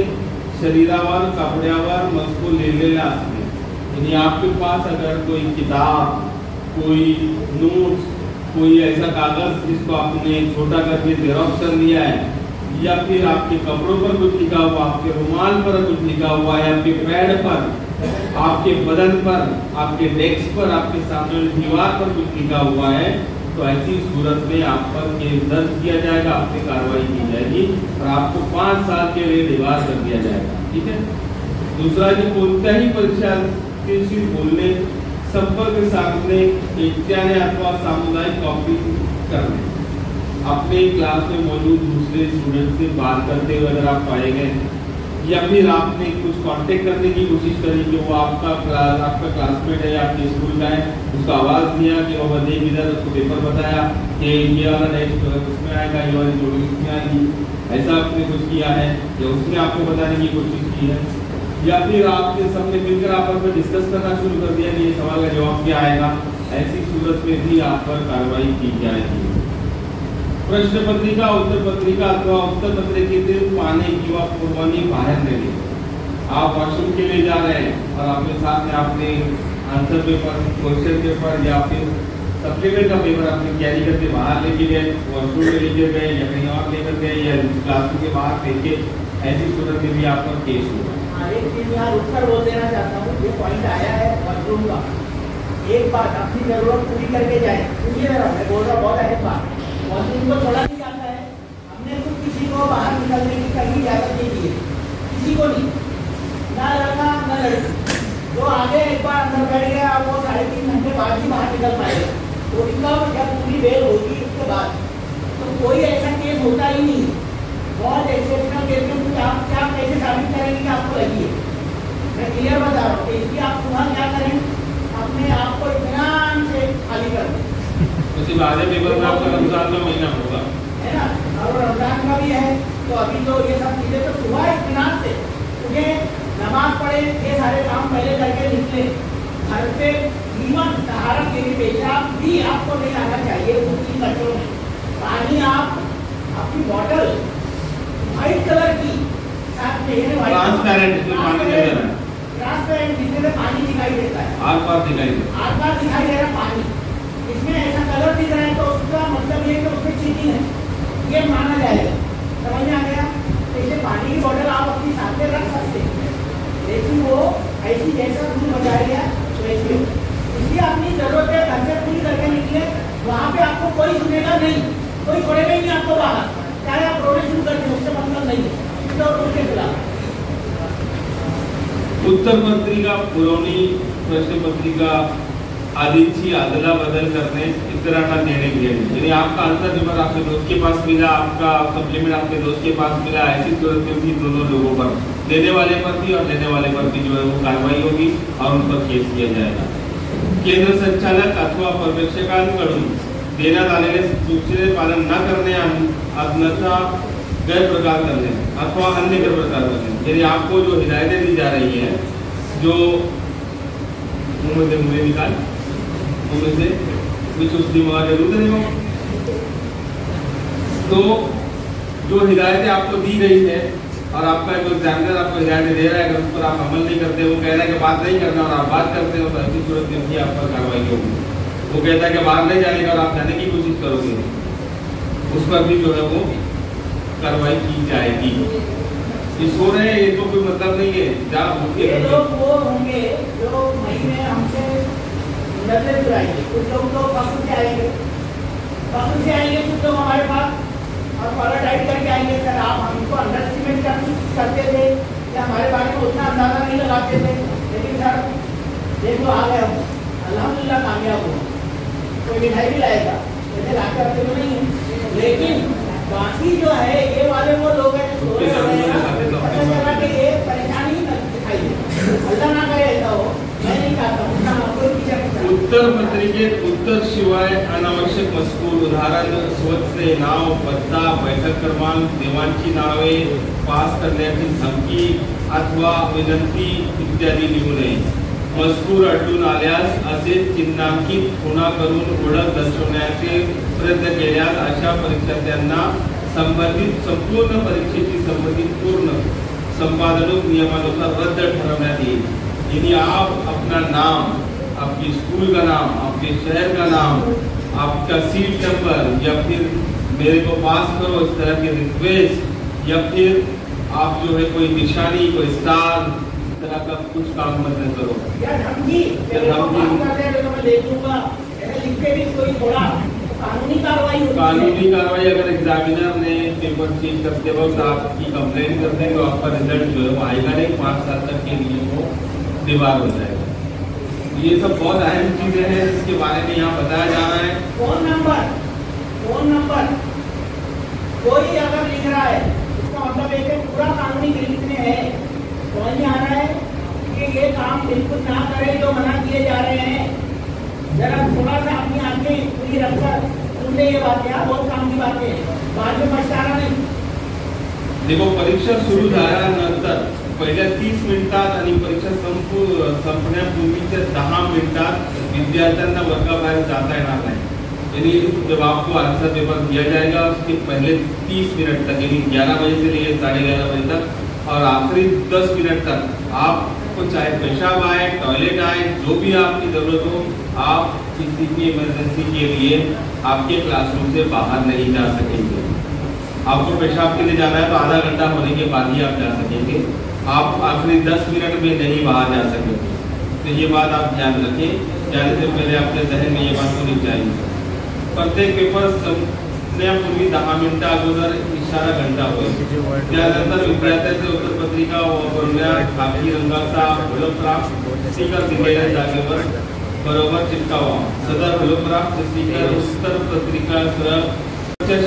शरीरावर कपड्यावर मजकूर लिहिलेला असणे। यानी आपके पास अगर कोई किताब, कोई नोट्स, कोई ऐसा कागज जिसको आपने छोटा करके जेरॉक्स कर लिया है, या फिर आपके कपड़ों पर कुछ लिखा हुआ, आपके रुमाल पर कुछ लिखा हुआ है, आपके पैड पर, आपके बदन पर, आपके डेस्क पर, आपके सामने दीवार पर कुछ लिखा हुआ है, तो ऐसी सूरत में आप पर केस दर्ज किया जाएगा, आप पे कार्रवाई की जाएगी और आपको 5 साल के लिए डिबार कर दिया जाएगा, ठीक है। दूसरा कि कोणत्याही परीक्षार्थीशी बोलणे, संपर्क साधने, एकट्याने अथवा सामुदायिक कॉपी करने, अपने क्लास में मौजूद दूसरे स्टूडेंट से बात करते हुए अगर आप पाए गए, या फिर आपने कुछ कांटेक्ट करने की कोशिश करी कि वो आपका क्लासमेट है, आपके स्कूल का है, उसका आवाज़ दिया कि वो देख इधर, उसको पेपर बताया कि ये वाला नेक्स्ट उसमें आएगा, ये वाली जोड़ी उसमें आएगी, ऐसा आपने कुछ किया है या उसने आपको बताने की कोशिश की है, या फिर आपके सबने मिलकर आपस में डिस्कस करना शुरू कर दिया कि ये सवाल का जवाब क्या आएगा, ऐसी सूरत में भी आप पर कार्रवाई की जाएगी। प्रश्न पत्रिका, उत्तर पत्रिका अथवा उत्तर पत्रिकेतील पाने किंवा पुरवणी बाहर नेणे। आप वॉशरूम के लिए जा रहे हैं और अपने साथ में आपने आंसर पेपर, क्वेश्चन पेपर या फिर सप्लीमेंट का पेपर आपने कैरी करके बाहर लेके गए, वॉशरूम में लेके गए या कहीं और लेकर गए या क्लासरूम के बाहर फेंके, ऐसी सूरत में भी आप पर केस होगा। एक चीज यहाँ रुककर बोल देना चाहता हूँ, ये पॉइंट आया है वॉशरूम का। एक बात, अपनी जरूरत पूरी करके जाए, सुनिए मेरा, मैं बोल रहा हूँ, बहुत अहम बात। वॉशरूम को छोड़ा नहीं जाता है, हमने खुद किसी को बाहर निकलने की कहीं इजाजत नहीं दी है, किसी को नहीं, ना लड़का ना लड़की। जो आगे एक बार अंदर बैठ गया वो 3.5 घंटे बाद ही बाहर निकल पाएगा, तो इनका जब पूरी बेल होगी उसके बाद, तो कोई ऐसा केस होता ही नहीं। बहुत एक्सेप्शनल केस में कुछ आप क्या कैसे साबित करेंगे कि आपको लगी है? मैं क्लियर बता रहा हूँ, इसलिए आप सुबह क्या करें, अपने आप को इत्मीनान से खाली कर दें। उसी आधे पेपर में आपका रमजान का महीना होगा, है ना, और रमजान का भी है, तो अभी तो ये सब चीजें तो सुबह इत्मीनान से उन्हें नमाज पढ़े, ये सारे काम पहले करके निकले। घर पे ईवन तहारत के लिए पेशाब भी आपको नहीं आना चाहिए, उनकी बच्चों में पानी आप आपकी बॉटल व्हाइट कलर की, ट्रांसपेरेंट, इसमें पानी नजर आ रहा है, ट्रांसपेरेंट, जिसमें पानी दिखाई देता है, आर पार दिखाई दे रहा है, आर पार दिखाई दे रहा है पानी, इसमें ऐसा कलर दिख रहा है तो उसका मतलब ये कि उसमें चीनी है, ये माना जाएगा। समझ में आ गया? जैसे पानी की बोतल आप अपनी साथ में रख सकते हैं, लेकिन वो ऐसी जैसा दूध बजाया गया वैसे, इसलिए अपनी जरूरत है घर से पूरी करके निकले, वहाँ पे आपको कोई सुनेगा नहीं, कोई छोड़ेगा ही नहीं आपको बाहर, चाहे आप रोने शुरू कर दें, उससे मतलब नहीं है तो उसके खिलाफ। उत्तर पत्रिका पुरवणी, प्रश्न पत्रिका आदींची अदला बदल करने इतरांना देणे घेणे, यानी आपका आंसर पेपर आपके दोस्त के पास मिला, आपका सप्लीमेंट आपके दोस्त के पास मिला, ऐसी सूरत में भी दोनों लोगों पर, देने वाले पर भी और लेने वाले पर भी जो है वो कार्रवाई होगी और उन पर केस किया जाएगा। केंद्र संचालक अथवा पर्यवेक्षकांकडून देण्यात आलेले सूचनेचे पालन न करणे, अन्यथा गैरप्रकार करने अथवा अन्य गैरप्रकार करने, यानी आपको जो हिदायतें दी जा रही है, जो मुंह से मुझे निकाल, मुंह से कुछ उसकी मौत जरूर नहीं हो, तो जो हिदायतें आपको दी गई है और आपका जो एग्जामिनर आपको हिदायतें दे रहा है, अगर उस पर आप अमल नहीं करते, वो कह रहा है कि बात नहीं करना और आप बात करते हो, तो ऐसी सूरत में भी आप पर कार्रवाई होगी। वो कहता है कि बाहर नहीं जाने का और आप जाने की कोशिश करोगे, उस पर भी जो है वो कार्रवाई की जाएगी। ये सो रहे हैं, ये तो कोई मतलब नहीं है, जा ये लोग वो होंगे जो महीने हमसे नजर चुराएंगे, कुछ लोग तो पसंद से आएंगे, कुछ लोग हमारे पास और क्वालिफाइड करके आएंगे, सर आप हमको अंडरस्टिमेट करते थे या हमारे बारे में उतना अंदाजा नहीं लगाते थे, लेकिन सर देखो आ गए हम, अल्हम्दुलिल्लाह कामयाब हुआ, कोई मिठाई भी लाएगा, जैसे लाते रखते तो नहीं है, लेकिन बाकी जो है ये वाले वो लोग हैं जो पता चला कि ये परेशानी दिखाई दे, अल्लाह ना करे ऐसा हो, मैं नहीं चाहता हूँ। उत्तर पत्रिकेत उत्तर शिवाय अनावश्यक मजकूर, उदाहरण स्वतःचे नाव, पत्ता, बैठक क्रमांक, देवांची नावे, पास करण्याची धमकी अथवा विनंती इत्यादी लिहू नये। मजकूर आढळून आल्यास असे चिन्हांकित खुणा करून ओळख दर्शवण्याचे प्रयत्न केल्यास अशा परीक्षार्थ्यांना संबंधित संपूर्ण परीक्षेची संबंधित पूर्ण संपादनों नियमानुसार रद्द ठहरण्यात येईल। यदि आप अपना नाम, आपकी स्कूल का नाम, आपके शहर का नाम, आपका सीट नंबर या फिर मेरे को पास करो इस तरह की रिक्वेस्ट, या फिर आप जो है कोई निशानी, कोई स्टार, इस तरह का कुछ काम मत करो। कानूनी कार्रवाई अगर एग्जामिनर ने पेपर चेंज करते वक्त आपकी कंप्लेंट करते हैं तो आपका रिजल्ट जो है वो आएगा नहीं, 5 साल तक के लिए वो दीवार हो जाएगा। ये सब बहुत अहम चीजें हैं जिसके बारे में यहाँ बताया जा रहा है। फोन नंबर कोई अगर लिख रहा है इसका मतलब एक पूरा कानूनी गिरफ्त में है, समझ में आ रहा है कि ये काम बिल्कुल ना करें जो मना किए जा रहे हैं। जरा थोड़ा सा अपनी आंखें खुली रखकर सुन ले ये बातें, बहुत काम की बातें हैं, बाद में पछताना नहीं। देखो, परीक्षा सुरू झाल्यानंतर पहिल्या 30 मिनिटात आणि परीक्षा संपण्यापूर्वीच्या 10 मिनिटात विद्यार्थ्यांना वर्गाबाहेर जाता येणार नहीं। यानी जब आपको आंसर पेपर दिया जाएगा उसके पहले 30 मिनट तक, यानी 11 बजे से लेकर 11:30 बजे तक और आखिरी 10 मिनट तक आपको चाहे पेशाब आए, टॉयलेट आए, जो भी आपकी जरूरत हो, आप किसी भी इमरजेंसी के लिए आपके क्लासरूम से बाहर नहीं जा सकेंगे। आपको पेशाब के लिए जाना है तो आधा घंटा होने के बाद ही आप जा सकेंगे, आप आखिरी 10 मिनट में नहीं बाहर जा सकेंगे। तो ये बात आप ध्यान रखें, जाने से पहले अपने जहन में ये बात होनी चाहिए। प्रत्येक पेपर संपण्यापूर्वी 10 मिनिटं अगोदर इशारा घंटा होईल। त्यानंतर विद्यार्थ्यांचे उत्तरपत्रिका वापरण्यात खाकी रंगाचा फलकराख स्टिकर दिलेल्या जागेवर बरोबर चिटकावा। सदर फलकराख स्टिकर उत्तरपत्रिकासह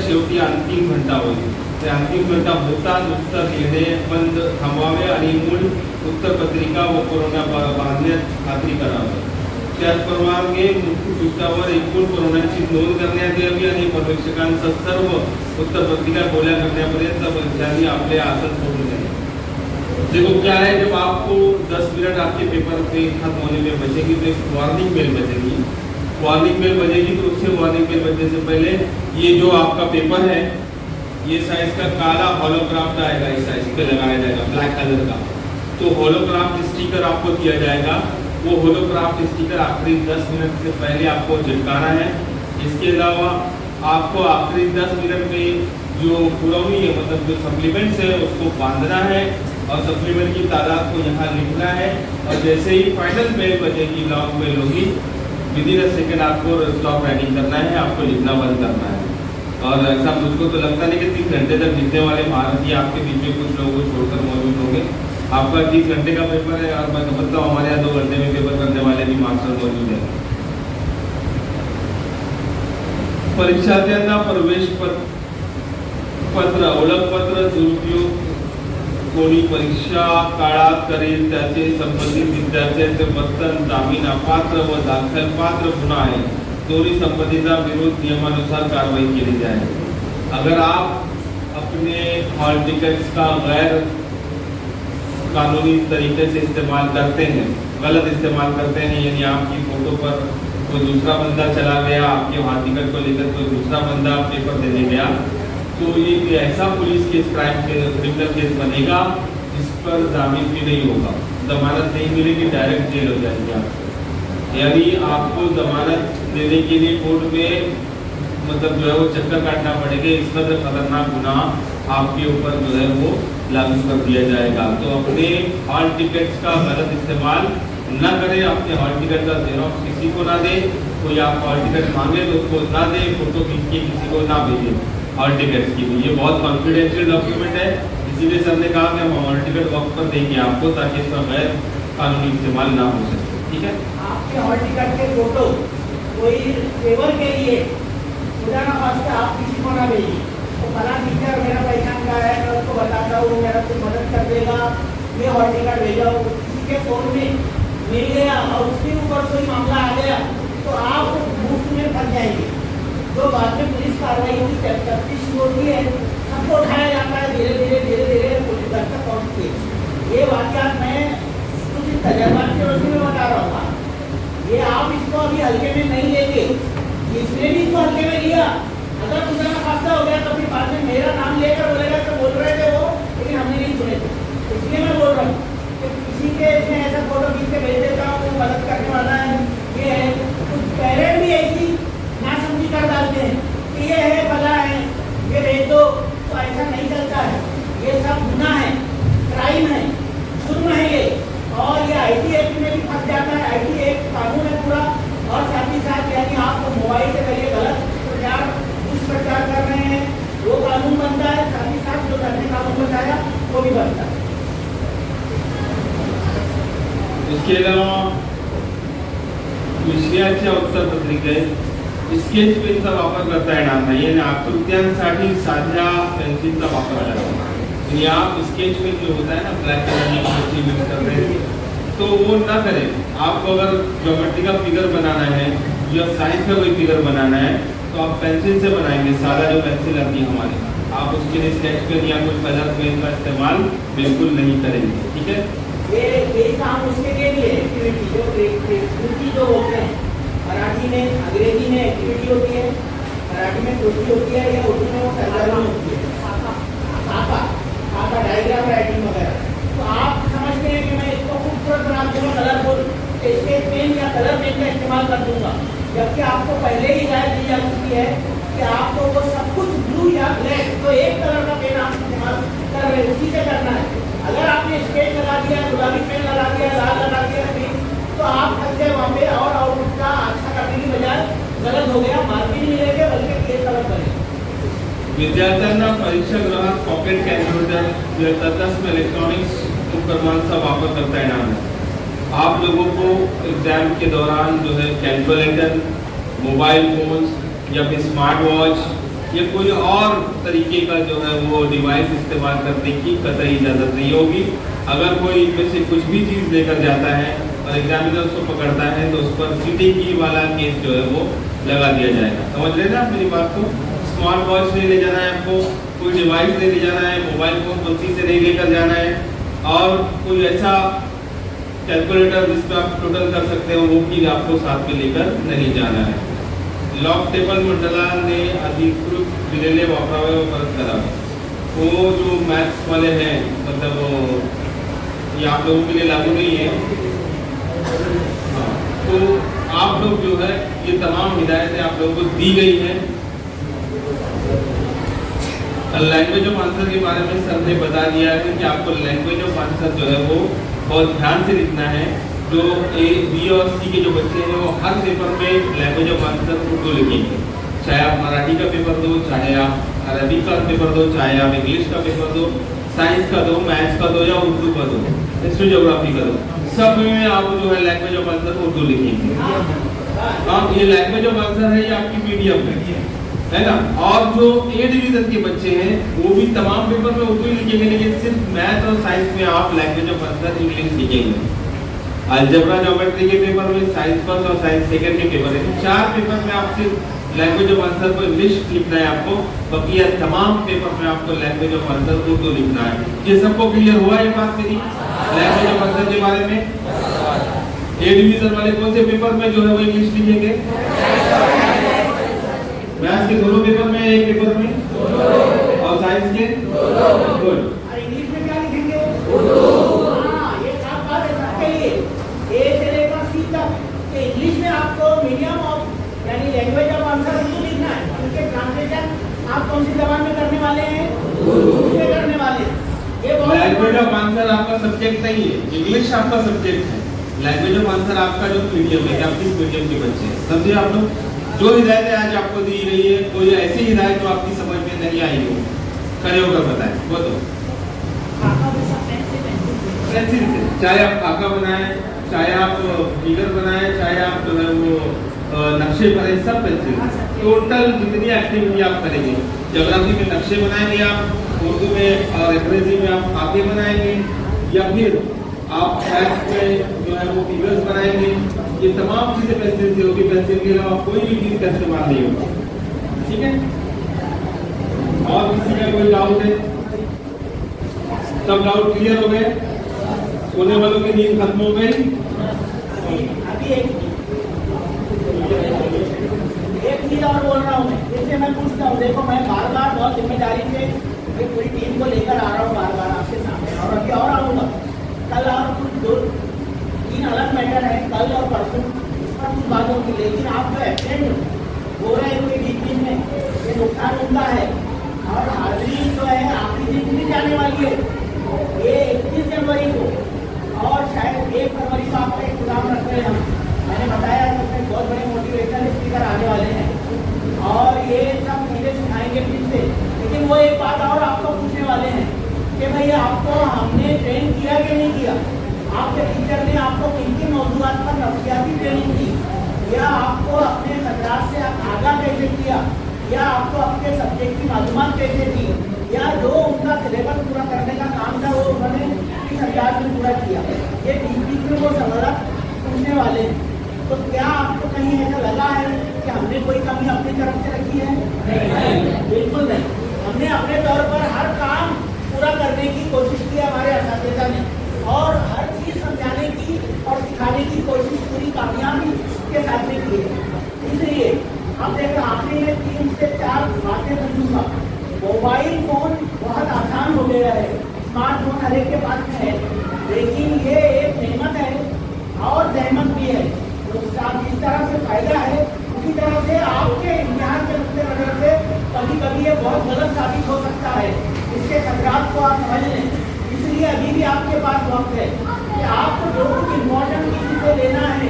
शेवटी अंतिम घंटा होईल। ते अंतिम घंटा होताच उत्तर लिहिणे बंद थांबवावे आणि मूळ उत्तरपत्रिका व पुरवण्या बांधण्यात खात्री करावी। त्याचप्रमाणे मुख्य पृष्ठावर एकूण पुरवण्याची नोंद करण्यात यावी आणि पर्यवेक्षकांचा सर्व उत्तरपत्रिका गोळा करण्यापर्यंत परीक्षार्थी आपले आसन सोडू नये। देखो क्या है, जब आपको 10 मिनट आपके पेपर के खत्म होने में बचेगी तो एक वार्निंग बेल बजेगी। वार्निंग बेल बजेगी तो उससे वार्निंग बेल बजने से पहले ये जो आपका पेपर है ये साइज का काला होलोग्राफ आएगा, इस साइज पे लगाया जाएगा ब्लैक कलर का। तो होलोग्राफ स्टिकर आपको दिया जाएगा, वो होलोग्राफ स्टिकर आखिरी 10 मिनट से पहले आपको चिपकाना है। इसके अलावा आपको आखिरी 10 मिनट में जो पुरौनी है, मतलब जो सप्लीमेंट्स है उसको बांधना है और सप्लीमेंट की तादाद को यहाँ लिखना है। और जैसे ही फाइनल बेल बजेगी, लॉन्ग बेल होगी, विदिन अ सेकेंड आपको स्टॉप राइटिंग करना है, आपको लिखना बंद करना है। और ऐसा मुझको तो लगता नहीं कि 3 घंटे तक लिखने वाले महारथी आपके बीच में कुछ लोगों को छोड़कर मौजूद होंगे। आपका 30 घंटे का पेपर है और मैं समझता हूँ हमारे यहाँ 2 घंटे में पेपर करने वाले भी मास्टर मौजूद है। परीक्षार्थ्यांना प्रवेश पत्र ओळखपत्र दुरुपयोग कोणी परीक्षा काळात करेल त्याचे संबंधित विद्यार्थ्यांचे वर्तन जामीन अपात्र व दाखल पात्र गुन्हा आहे, दोन्ही संबंधीचा विरोध नियमानुसार कार्रवाई केली जाए। अगर आप अपने हॉल टिकट्स का गैर कानूनी तरीके से इस्तेमाल करते हैं, गलत इस्तेमाल करते हैं, यानी आपकी फोटो पर कोई दूसरा बंदा चला गया, आपके हॉल टिकट को लेकर कोई दूसरा बंदा पेपर देने गया, तो ये ऐसा पुलिस केस क्रिमिनल केस बनेगा जिस पर जामीन भी नहीं होगा, जमानत नहीं मिलेगी, डायरेक्ट जेल हो जाएगी आप। यानी आपको जमानत देने के लिए कोर्ट में मतलब जो है वो चक्कर काटना पड़ेगा। इस कदर खतरनाक गुनाह आपके ऊपर जो है वो लागू कर दिया जाएगा। तो अपने हॉल टिकट्स का गलत इस्तेमाल न करें, अपने हॉल टिकट का ज़ेरॉक्स किसी को ना दें, कोई आप हॉल टिकट मांगे तो उसको ना दें, फोटो खींच के किसी को ना भेजें हॉल टिकट्स की। ये बहुत कॉन्फिडेंशियल डॉक्यूमेंट है, इसीलिए सर ने कहा कि हम हॉल टिकट वक्त पर देंगे आपको, ताकि इसका गैर कानूनी इस्तेमाल ना हो सके। ठीक है, आपके हॉल टिकट के फोटो कोई फेवर के लिए खुदा ना खास्ता आप किसी को ना भेजिए। तो फला टीचर मेरा पहचान का है, मैं उसको बताता हूँ, मेरा कुछ मदद कर देगा, मैं हॉल टिकट भेजा हूँ, किसी के फोन में मिल गया और उसके ऊपर कोई मामला आ गया तो आप मुफ्त में फंस जाएंगे। तो बाद में पुलिस कार्रवाई की तफ्तीश होती है, सबको उठाया जाता है, धीरे धीरे पुलिस तक पहुँचती है। ये वाकयात मैं कुछ तजर्बात की रोशनी में बता रहा हूँ। ये आप इसको अभी हल्के में नहीं लेंगे, जिसने भी इसको हल्के में लिया, अगर खुदा ना खास्ता हो गया तो फिर बाद में मेरा नाम लेकर बोलेगा तो बोल रहे थे वो, लेकिन हमने नहीं सुने थे। इसलिए मैं बोल रहा हूँ कि किसी के इसमें ऐसा फोटो खींच के भेज देता हूँ, वो मदद करने वाला है, ये है। कुछ पेरेंट भी ऐसी नासमझी कर डालते हैं कि ये है भला है, ये भेज दो, तो ऐसा नहीं चलता है। ये सब गुनाह है, क्राइम है, जुर्म है ये, और ये IT एक्ट में भी फंस जाता है। IT एक्ट कानून है पूरा, और साथ ही साथ यानी आप मोबाइल के जरिए गलत प्रचार दुष्प्रचार कर रहे हैं, वो कानून बनता है, साथ ही साथ जो करने कानून बताया वो भी बनता है। इसके अलावा विषयाच्या उत्तरपत्रिकेत स्केच पेनचा वापर करता येणार नाही आणि आकृत्यांसाठी साध्या पेन्सिलचा वापर करावा। यानी आप स्केच पेन जो होता है ना, ब्लैक कलर की पेंसिल यूज कर रहे हैं, तो वो ना करें। आपको अगर ज्योमेट्री का फिगर बनाना है या साइंस का कोई फिगर बनाना है तो आप पेंसिल से बनाएंगे, सादा जो पेंसिल आती है हमारे, आप उसके लिए स्केच पेन या कोई कलर पेन का इस्तेमाल बिल्कुल नहीं करेंगे। ठीक है, ये काम उसके लिए एक्टिविटी जो होते हैं, मराठी में अंग्रेजी में एक्टिविटी होती है, मराठी में कुर्सी होती है, या उर्दू में वो सरगर्मी होती है, खाका डायग्राम राइटिंग वगैरह। तो आप समझते हैं कि मैं इसको खूबसूरत बना दूंगा, कलरफुल स्केच पेन या कलर पेन का इस्तेमाल कर दूंगा, जबकि आपको पहले ही हिदायत दी जा चुकी है कि आपको वो सब कुछ ब्लू या ब्लैक, तो एक कलर का पेन आप इस्तेमाल कर रहे हैं उसी से करना है। अगर आपने स्केच लगा दिया, गुलाबी पेन लगा दिया, लाल लगा दिया पेन, तो आप थक गए वहाँ पे, और आउटपुट का अच्छा करने की बजाय गलत हो गया, मार्क भी नहीं मिलेंगे बल्कि केस गलत बनेगा। विद्यार्थ्यांना परीक्षागृहात पॉकेट कॅल्क्युलेटर या तत्सम इलेक्ट्रॉनिक्स उपकरणांचा वापर करता येणार नाही। आप लोगों को एग्जाम के दौरान जो है कैलकुलेटर, मोबाइल फोन्स या फिर स्मार्ट वॉच या कोई और तरीके का जो है वो डिवाइस इस्तेमाल करने की कतई इजाज़त नहीं होगी। अगर कोई इनमें से कुछ भी चीज़ लेकर जाता है और एग्जामिनर उसको पकड़ता है तो उस पर सीटी की वाला केस जो है वो लगा दिया जाएगा। समझ रहे ना आप मेरी बात को? स्मार्ट वॉच नहीं ले जाना है आपको, कोई डिवाइस नहीं ले जाना है, मोबाइल फोन गलती से नहीं लेकर जाना है, और कोई ऐसा कैलकुलेटर जिस पर आप टोटल कर सकते हो वो भी आपको साथ में लेकर नहीं जाना है। लॉक टेबल मंडला ने अधिकृत दिलेले वापरावे व परत करावे। वो जो मैथ्स वाले हैं, मतलब ये आप लोगों के लिए लागू नहीं है। हाँ, तो आप लोग जो है ये तमाम हिदायतें आप लोगों को दी गई हैं। लैंग्वेज ऑफ आंसर के बारे में सर ने बता दिया है कि आपको लैंग्वेज ऑफ आंसर जो है वो बहुत ध्यान से लिखना है। जो ए, बी और सी के जो बच्चे हैं वो हर पेपर में लैंग्वेज ऑफ आंसर उर्दू लिखेंगे। चाहे आप मराठी का पेपर दो, चाहे आप अरबी का पेपर दो, चाहे आप इंग्लिश का पेपर दो, साइंस का दो, मैथ्स का दो या उर्दू का दो, हिस्ट्री ज्योग्राफी का दो, सब में आप जो है लैंग्वेज ऑफ आंसर उर्दू लिखेंगे। अब ये लैंग्वेज ऑफ आंसर है, ये आपकी मीडियम है ना। और जो ए डिवीजन के बच्चे हैं वो भी तमाम पेपर में उर्दू लिखेंगे, लेकिन सिर्फ मैथ और साइंस में आप लैंग्वेज ऑफ आंसर इंग्लिश लिखेंगे। अलजेब्रा ज्योमेट्री के पेपर में साइंस फर्स्ट और साइंस सेकंड के पेपर है, 4 पेपर में आप सिर्फ लैंग्वेज ऑफ आंसर को इंग्लिश लिखना है आपको, बाकी ये तमाम पेपर में आपको लैंग्वेज ऑफ आंसर उर्दू लिखना है। ये सबको क्लियर हुआ ये बात मेरी लैंग्वेज ऑफ आंसर के बारे में? ए डिवीजन वाले कौन से पेपर में जो है वो इंग्लिश लिखेंगे? मैथ्स के दोनों पेपर में, एक पेपर में, और साइंस के गुड। इंग्लिश में क्या लिखेंगे? हाँ, ये खास बात है सबके लिए। ए से लेकर सी तक इंग्लिश में आपको मीडियम ऑफ यानी लैंग्वेज ऑफ आंसर उर्दू लिखना है। उनके ट्रांसलेशन आप कौन सी जबान में करने वाले हैं? उर्दू में करने वाले हैं। ये बहुत लैंग्वेज ऑफ आंसर आपका सब्जेक्ट नहीं है, इंग्लिश आपका सब्जेक्ट है। लैंग्वेज ऑफ आंसर आपका जो मीडियम है, आप किस मीडियम के बच्चे हैं, समझे आप लोग? जो हिदायतें आज आपको दी गई है, कोई ऐसी हिदायत जो आपकी समझ में नहीं आई हो, खड़े होकर बताएं। वो तो पेंसिल से, चाहे आप खाका बनाएं, चाहे आप फिगर बनाएं, चाहे आप जो है वो नक्शे बनाएं, सब पेंसिल। टोटल जितनी एक्टिविटी आप करेंगे, ज्योग्राफी में नक्शे बनाएंगे आप, उर्दू में और अंग्रेजी में आप खाके बनाएंगे, या फिर आप मैथ्स में जो है वो फिगर्स बनाएंगे, ये तमाम चीजें पेंसिल से होगी। पेंसिल के अलावा कोई भी चीज का इस्तेमाल नहीं होगा, ठीक है? और किसी का कोई डाउट है? सब डाउट क्लियर हो गए? सोने वालों की नींद खत्म हो गई? अभी एक चीज और बोल रहा हूँ मैं, जैसे मैं पूछता हूँ, देखो मैं बार बार बहुत जिम्मेदारी से पूरी टीम को लेकर आ रहा हूँ बार बार आपके सामने, और अभी और आऊँगा। कल और कुछ 2-3 अलग मैटर है, कल और परसों इस पर कुछ बात होगी, लेकिन आप जो एब्सेंट हो रहे हैं बीच में, ये नुकसान उनका है। और हाजिरी जो है आखिरी दिन भी जाने वाली है, ये 21 जनवरी को, और शायद 1 फरवरी को आपका एक प्रोग्राम रख रहे हैं हम। मैंने बताया कि बहुत बड़े मोटिवेशनल स्पीकर आने वाले हैं, और ये सब चीज़ें सिखाएंगे फिर से। लेकिन वो एक बात और आपको पूछने वाले हैं कि भाई आपको हमने ट्रेन किया कि नहीं किया? आपके टीचर ने आपको किन किन मौजूदात पर नफ्सियाती ट्रेनिंग दी, या आपको अपने खतरात से आगाह कैसे किया, या आपको अपने सब्जेक्ट की मालूमात कैसे दी, या जो उनका सिलेबस पूरा करने का काम था वो उन्होंने किस अंदाज में पूरा किया? ये बीच में वो सवाल पूछने वाले हैं। तो क्या आपको कहीं ऐसा लगा है कि हमने कोई कमी अपनी तरफ से रखी है? नहीं, बिल्कुल नहीं। हमने अपने तौर पर हर काम पूरा करने की कोशिश की हमारे असातिज़ा ने, और हर चीज़ समझाने की और सिखाने की कोशिश पूरी कामयाबी के साथ में की है। इसलिए अब देखो आखिरी में 3 से 4 बातें पूछूंगा। मोबाइल फोन बहुत आसान हो गया है, स्मार्टफोन हर एक के पास में है, लेकिन ये एक नेमत है और जहमत भी है। तो जिस तरह से फायदा है, उसी तरह से आपके इम्तिहान के नुक्ते नजर से कभी कभी ये बहुत गलत साबित हो सकता है। इसके खतरात को आप समझ लें। इसलिए अभी भी आपके पास वक्त है कि आपको जो कुछ इम्पोर्टेंट किसी से लेना है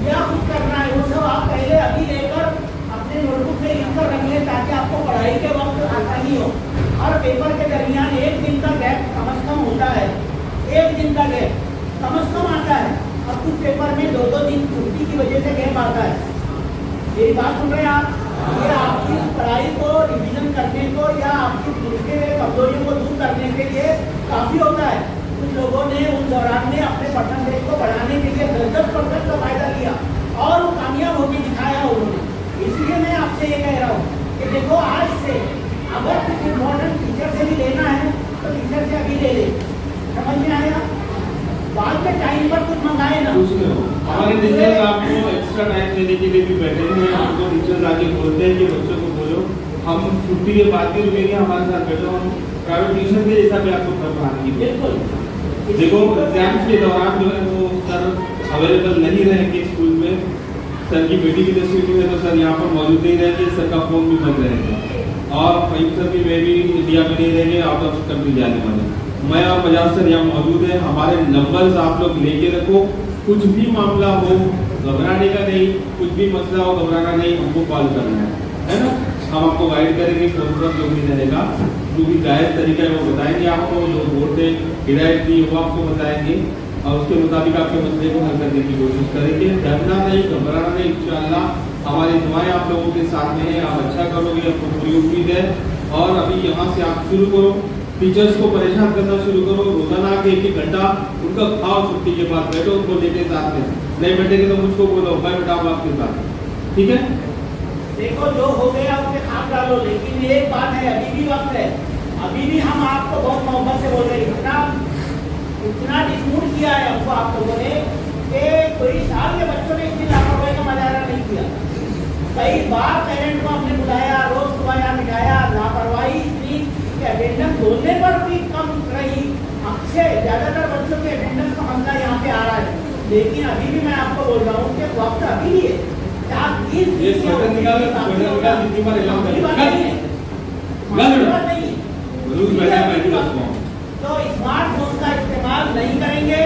या कुछ करना है, वो सब आप पहले अभी लेकर अपने नोटबुक में लिख कर रख लें, ताकि आपको पढ़ाई के वक्त आसानी हो। और पेपर के दरमियान 1 दिन का गैप कम से कम होता है, 1 दिन का गैप कम से कम आता है। अब कुछ पेपर में 2-2 दिन छुट्टी की वजह से गैप आता है। मेरी बात सुन रहे हैं आप? ये आपकी पढ़ाई को रिवीजन करने को या आपकी छूटे हुए कमजोरियों को दूर करने के लिए काफ़ी होता है। कुछ लोगों ने उस दौरान में अपने पठन रेट को बढ़ाने के लिए 10% का फायदा लिया और वो कामयाब होकर दिखाया उन्होंने। इसलिए मैं आपसे ये कह रहा हूँ कि देखो, आज से अगर कुछ इम्पोर्टेंट टीचर से भी लेना है तो टीचर से अभी ले ले। समझ में आया? बाद में टाइम पर कुछ मंगाए ना। हमारे टीचर्स आपको एक्स्ट्रा टाइम देने के लिए भी बैठे हैं। आपको टीचर्स आके बोलते हैं कि बच्चों को बोलो हम छुट्टी के बाद भी रुकेंगे, हमारे साथ बैठो, हम प्राइवेट ट्यूशन के जैसा भी आपको कर पाएंगे। बिल्कुल। देखो एग्जाम्स के दौरान जो है वो सर अवेलेबल नहीं रहेंगे स्कूल में। सर की बेटी की तस्वीर में तो सर यहाँ पर मौजूद नहीं रहेंगे, सर का फोन भी बंद रहेगा और फहीम सर भी मैं भी इंडिया में नहीं रहेंगे, आउट ऑफ कंट्री जाने वाले। मैं और बजाज सर यहाँ मौजूद है। हमारे नंबर्स आप लोग लेके रखो, कुछ भी मामला हो घबराने का नहीं, कुछ भी मसला हो घबराना नहीं, हमको कॉल करना है ना। हम आपको गाइड करेंगे, फोन पर जो भी रहेगा, जो भी जायज़ तरीका है वो बताएंगे आपको, जो बोर्ड ने हिदायत दी वो आपको बताएंगे और उसके मुताबिक आपके मसले को हल करने की कोशिश करेंगे। डरना नहीं, घबराना नहीं, इंशाअल्लाह हमारी दुआएं आप लोगों के साथ में है। आप अच्छा करोगे, आपको पूरी उम्मीद है। और अभी यहाँ से आप शुरू करो, टीचर्स को परेशान करना शुरू करो, रोजाना के 1-1 घंटा उनका खाओ, छुट्टी के बाद बैठो उनको लेके साथ में, नहीं बैठेंगे तो मुझको बोलो, मैं बैठाऊंगा आपके साथ, ठीक है। देखो जो हो गया उसके खाप डालो, लेकिन एक बात है, अभी भी वक्त है, अभी भी हम आपको बहुत मोहब्बत से बोल रहे हैं। इतना डिस्मूट किया है हमको आप लोगों ने कि कोई साल के बच्चों ने इतनी लापरवाही का मुजाहरा नहीं किया। कई बार पेरेंट को हमने बुलाया, रोज सुबह यहाँ बिठाया, लापरवाही इतनी कि अटेंडेंस बोलने पर भी कम रही। हमसे ज्यादातर बच्चों के अटेंडेंस का मसला यहाँ पे आ रहा है, लेकिन अभी भी मैं आपको बोल रहा हूँ कि वक्त अभी भी है। तो स्मार्टफोन का इस्तेमाल नहीं करेंगे,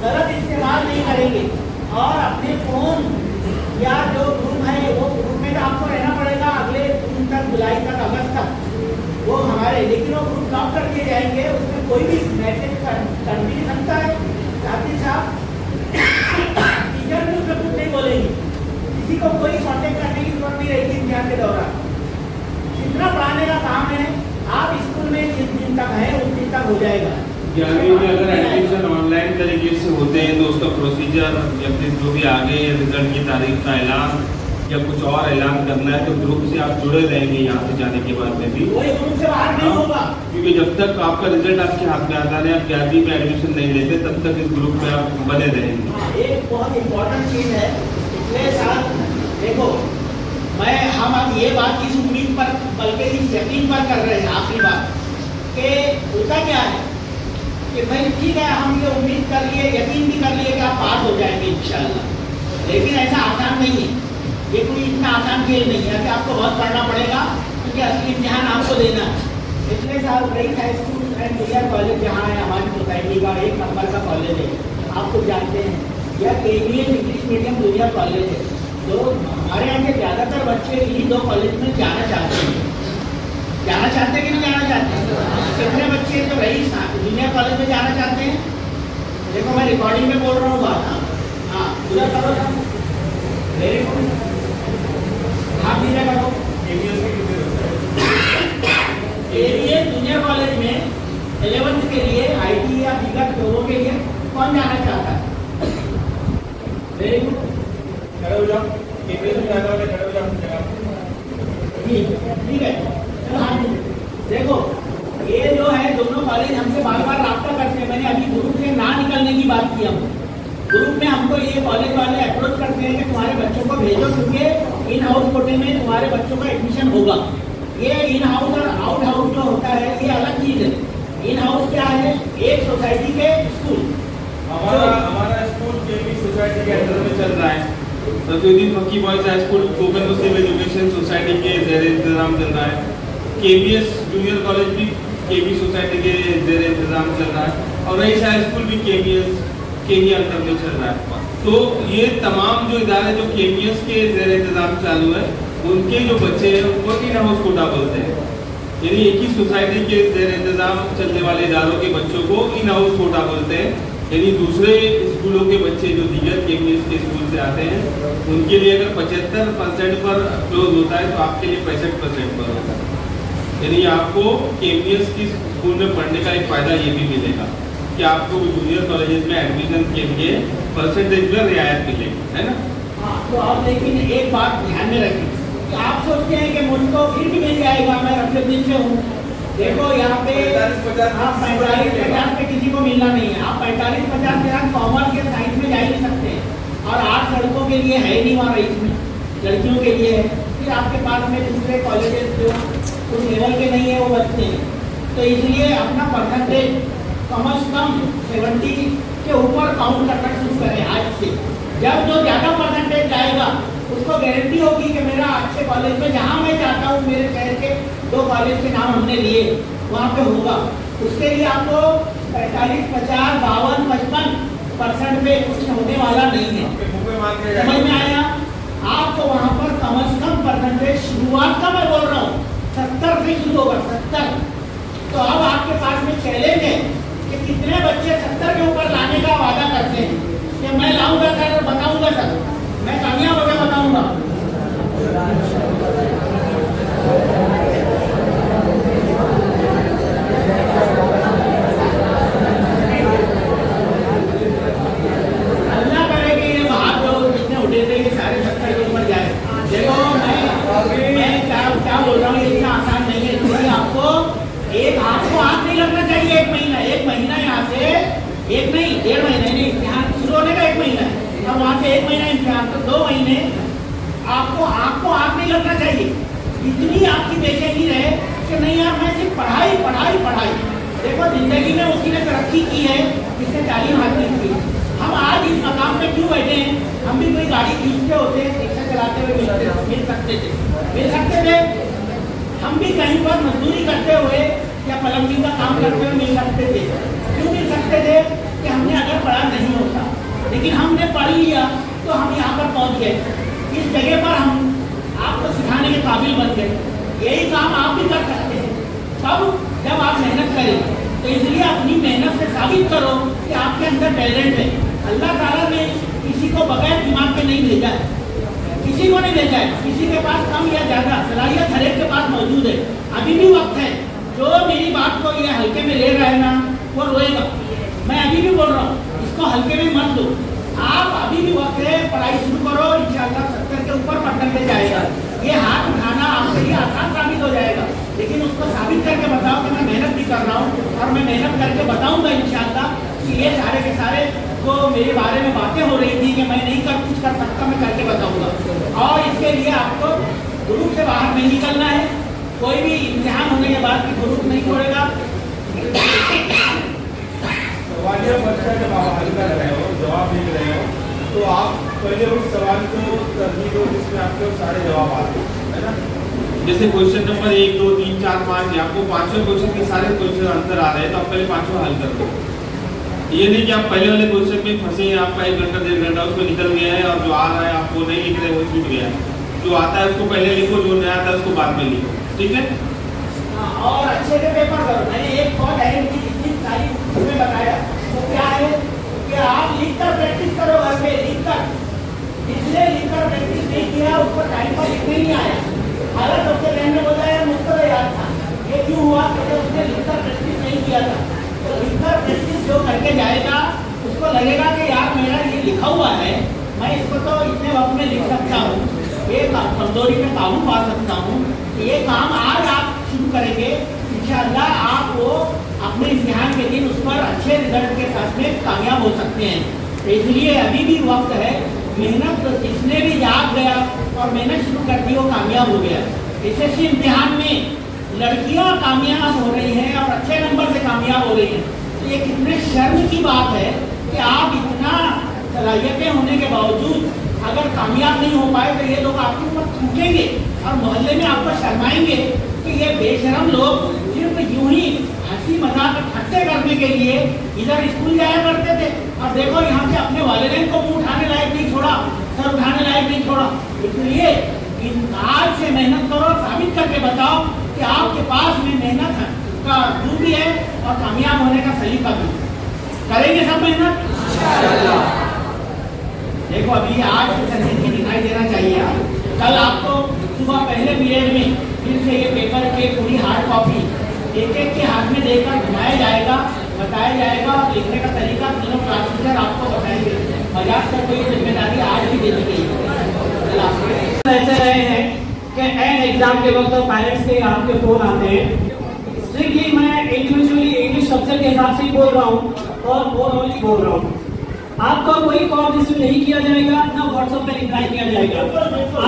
गलत इस्तेमाल नहीं करेंगे और अपने फोन या जो ग्रुप है वो ग्रुप में तो आपको रहना पड़ेगा अगले जून तक, जुलाई तक, अगस्त तक वो हमारे, लेकिन वो ग्रुप लॉक कर दिए जाएंगे, उसमें कोई भी मैसेज कर भी नहीं सकता है। साथ ही साथ टीचर भी उसमें कुछ नहीं बोलेंगे, किसी को कोई कॉन्टेक्ट करने की जरूरत नहीं रहेगी इम्तिहान के दौरान। जितना पढ़ाने का काम है आप स्कूल में जिस दिन तक है उस दिन तक हो जाएगा। 11वीं में अगर एडमिशन ऑनलाइन तरीके से होते हैं तो उसका प्रोसीजर या फिर जो भी आगे रिजल्ट की तारीख का ऐलान या कुछ और ऐलान करना है तो ग्रुप से आप जुड़े रहेंगे यहाँ से जाने के बाद में भी, कोई ग्रुप से बाहर नहीं होगा, क्योंकि जब तक आपका रिजल्ट आपके हाथ में आता है, आप 11वीं में एडमिशन नहीं लेते तब तक इस ग्रुप में आप बने रहेंगे। एक बहुत इम्पोर्टेंट चीज है, पिछले साल देखो हम अब ये बात इस उम्मीद पर बल्कि इस यकीन पर कर रहे हैं आखिरी बात कि होता क्या है कि भाई ठीक है हम ये उम्मीद कर लिए, यकीन भी कर लिए कि आप पास हो जाएंगे इंशाल्लाह, लेकिन ऐसा आसान नहीं है, ये कोई इतना आसान खेल नहीं है कि आपको बहुत पढ़ना पड़ेगा, क्योंकि असली इम्तिहान आपको देना है। पिछले साल Rais high school and junior college जहाँ है हमारी सोसाइटी का 1 नंबर का कॉलेज है, आप तो जानते हैं, यह KVS English medium junior college है। तो हमारे यहाँ के ज़्यादातर बच्चे इन्हीं 2 कॉलेज में जाना चाहते हैं कि नहीं जाना चाहते? कितने बच्चे तो रईस जूनियर कॉलेज में जाना चाहते हैं? देखो मैं रिकॉर्डिंग में बोल रहा हूँ बात, हाँ पूरा करो, वेरी गुड, आप भी करो। KVS जूनियर कॉलेज में 11th के लिए IT या दीगर शोरों के लिए कौन जाना चाहता है? वेरी गुड, खड़े हो जाओ, KVS में जाना वाले खड़े हो जाओ, ठीक है। देखो ये जो है दोनों कॉलेज हमसे बार बार रब्ता करते हैं, मैंने अभी ग्रुप से ना निकलने की बात की, हम ग्रुप में हमको ये कॉलेज वाले अप्रोच करते हैं कि तुम्हारे बच्चों को भेजो क्योंकि इन हाउस कोटे में तुम्हारे बच्चों का एडमिशन होगा। ये इन हाउस और आउट हाउस जो होता है ये अलग चीज है। इन हाउस क्या है, एक सोसाइटी के स्कूल, हमारा स्कूल KV सोसाइटी के अंदर में चल रहा है, सफेदीन फकी बॉयज हाई स्कूल ओपन मुस्लिम एजुकेशन सोसाइटी के जेर इंतजाम चल रहा है। KVS जूनियर कॉलेज भी KV सोसाइटी के जेर इंतजाम चल रहा है और रईस हाई स्कूल भी KVS के ही अंदर में चल रहा है। तो ये तमाम जो इदारे जो KVS के जेर इंतजाम चालू है उनके जो बच्चे हैं उनको इन हाउस कोटा बोलते हैं, यानी एक ही सोसाइटी के जेर इंतजाम चलने वाले इदारों के बच्चों को इन हाउस कोटा बोलते हैं, यानी दूसरे स्कूलों के बच्चे जो दीगर KVS के स्कूल से आते हैं उनके लिए अगर 75% पर क्लोज होता है तो आपके लिए 65% पर होता है। यानी आपको KVS की स्कूल में पढ़ने का एक फ़ायदा ये भी मिलेगा कि आपको जूनियर कॉलेजेस में एडमिशन के लिए परसेंटेज में रियायत मिलेगी, है ना। हाँ, तो आप लेकिन एक बात ध्यान में रखें कि आप सोचते हैं कि मुझको फिर भी मिल जाएगा, मैं रफे दिन से हूँ। देखो यहाँ पे 45-50 पे किसी को मिलना नहीं है, आप 45-50 के साथ कॉमर्स या साइंस में जा ही नहीं सकते हैं और 8 लड़कों के लिए है नहीं वहाँ रईस में, लड़कियों के लिए है। फिर आपके पास में दूसरे कॉलेजेस जो उस लेवल के नहीं है वो बच्चे, तो इसलिए अपना परसेंटेज कम से कम 70 के ऊपर काउंट करना शुरू करें आज से। जब जो ज़्यादा परसेंटेज जाएगा उसको गारंटी होगी कि मेरा अच्छे कॉलेज में जहाँ मैं चाहता हूँ, मेरे शहर के 2 कॉलेज के नाम हमने लिए, वहाँ पे होगा। उसके लिए आपको 45, 50, 52, 55% पे कुछ होने वाला नहीं है। समझ में आया? आपको वहाँ पर कम से कम परसेंटेज शुरुआत का मैं बोल रहा हूँ 70 से शुरू होगा, 70। तो अब आपके पास में चैलेंज है कि कितने बच्चे 70 के ऊपर लाने का वादा करते हैं कि मैं लाऊंगा सर, बताऊंगा सर, मैं कामयाब होकर बताऊंगा। अल्लाह करे कि ये बाहर लोग जितने उठे थे ये सारे 70 के ऊपर जाए। देखो मैं क्या बोल रहा हूँ, ये इतना आसान नहीं है। इसलिए आपको हाथ नहीं लगना चाहिए। एक महीना यहाँ से, एक नहीं 1.5 महीने नहीं, यहाँ शुरू होने का 1 महीना है, अब वहाँ से 1 महीना इम्तिहान, तो 2 महीने आपको हाथ नहीं लगना चाहिए। इतनी आपकी बेचैनी रहे कि नहीं यार मैं सिर्फ पढ़ाई। देखो जिंदगी में उसकी ने तरक्की की है, इससे तालीम हासिल की। हम आज इस मकाम पे क्यों बैठे हैं? हम भी कोई गाड़ी खींचते होते, रिक्शा चलाते हुए मिल सकते थे। हम भी कहीं पर मजदूरी करते हुए या प्लम्बिंग का काम करते हुए मिल सकते थे। क्यों मिल सकते थे? कि हमने अगर पढ़ा नहीं होता, लेकिन हमने पढ़ लिया तो हम यहाँ पर पहुँच गए। इस जगह पर हम आपको सिखाने के काबिल बन गए। यही काम आप भी कर सकते हैं तब जब आप मेहनत करें। तो इसलिए अपनी मेहनत से साबित करो कि आपके अंदर टैलेंट है। अल्लाह ताला ने किसी को बगैर दिमाग के नहीं भेजा है, किसी को नहीं भेजा है। किसी के पास कम या ज़्यादा सलाहियत हर एक के पास मौजूद है। अभी भी वक्त है। जो मेरी बात को ये हल्के में ले रहा है ना, वो रोएगा। मैं अभी भी बोल रहा हूँ, इसको हल्के में मत लो। आप अभी भी वक्त है, पढ़ाई शुरू करो। इंशाअल्लाह 70 के ऊपर परसेंटेज जाएगा। ये हाथ उठाना आपके लिए आसान साबित हो जाएगा, लेकिन उसको साबित करके बताओ कि मैं मेहनत भी कर रहा हूँ और मैं मेहनत करके बताऊँगा इंशाअल्लाह कि ये सारे के सारे जो मेरे बारे में बातें हो रही थी कि मैं नहीं कुछ कर सकता, मैं करके बताऊँगा। और इसके लिए आपको ग्रुप से बाहर नहीं निकलना है। कोई भी इम्तिहान होने के बाद ग्रुप नहीं छोड़ेगा। सवालिया बच्चा जब आप हल कर रहे हो, जवाब लिख रहे हो, तो आप पहले उस सवाल को तरजीह दो जिसमें आपके सारे जवाब आते हैं ना। जैसे क्वेश्चन नंबर 1, 2, 3, 4, 5 आपको 5वें क्वेश्चन के सारे क्वेश्चन आंसर आ रहे हैं, तो आप पहले 5वां हल कर दो। ये नहीं कि आप पहले वाले क्वेश्चन में फंसे हैं, आपका 1 घंटा 1.5 घंटा उसमें निकल गया है और जो आ रहा है आप वो नहीं लिख रहे, वो छूट गया है। जो आता है उसको पहले लिखो, जो नहीं आता है उसको बाद में लिखो, ठीक है। और अच्छे से पेपर करो। मैंने एक बहुत अहम चीज इतनी सारी उसमें बताया, तो क्या है कि आप लिखकर प्रैक्टिस करो घर पे, लिखकर। जिसने लिखकर प्रैक्टिस नहीं किया उसको टाइम पर लिखने नहीं आया। हालांकि उसके बहन ने बोला यार मुझको तो याद था, ये क्यों हुआ? क्योंकि उसने लिखकर प्रैक्टिस नहीं किया था। तो लिखकर प्रैक्टिस जो करके जाएगा उसको लगेगा कि यार मेरा ये लिखा हुआ है, मैं इसको तो इतने वक्त में लिख सकता हूँ, ये कमजोरी में काबू पा सकता हूँ। ये काम आज आप शुरू करेंगे इंशाअल्लाह, आप वो अपने इम्तिहान के दिन उस पर अच्छे रिजल्ट के साथ में कामयाब हो सकते हैं। तो इसलिए अभी भी वक्त है। मेहनत जिसने भी याद गया और मेहनत शुरू कर दी वो कामयाब हो गया। एसएससी इम्तिहान में लड़कियां कामयाब हो रही हैं और अच्छे नंबर से कामयाब हो रही हैं। तो ये कितने शर्म की बात है कि आप इतना सलाहियतें होने के बावजूद अगर कामयाब नहीं हो पाए तो ये लोग आपके ऊपर थूकेंगे और मोहल्ले में आपको शर्माएंगे कि ये बेशरम लोग सिर्फ यूं ही हंसी मजाक ठट्टे करने के लिए इधर स्कूल जाया करते थे और देखो यहाँ से अपने वालिदैन को मुंह उठाने लायक नहीं छोड़ा, सर उठाने लायक नहीं छोड़ा। इसलिए आज से मेहनत करो, साबित करके बताओ कि आपके पास में मेहनत का गुण भी है और कामयाब होने का सलीका भी। करेंगे सब मेहनत। देखो अभी आज से संजीदगी दिखाई देना चाहिए। कल आपको सुबह पहले पीरियड में फिर से ये पेपर के पूरी हार्ड कॉपी एक एक के हाथ में देकर घुमाया जाएगा, बताया जाएगा। लिखने का तरीका तीनों क्लास टीचर आपको बताएंगे। मजाक का कोई जिम्मेदारी आज भी दे दी गई है। ऐसे रहे हैं कि एंड एग्जाम के वक्त पेरेंट्स के आपके फोन आते हैं। स्ट्रिक्टली मैं इंडिविजुअली इंग्लिश सब्जेक्ट के हिसाब से ही बोल रहा हूँ और ओवरऑल बोल रहा हूँ। आपको कोई कॉल रिसीव नहीं किया जाएगा, ना व्हाट्सएप पे रिप्लाई किया जाएगा।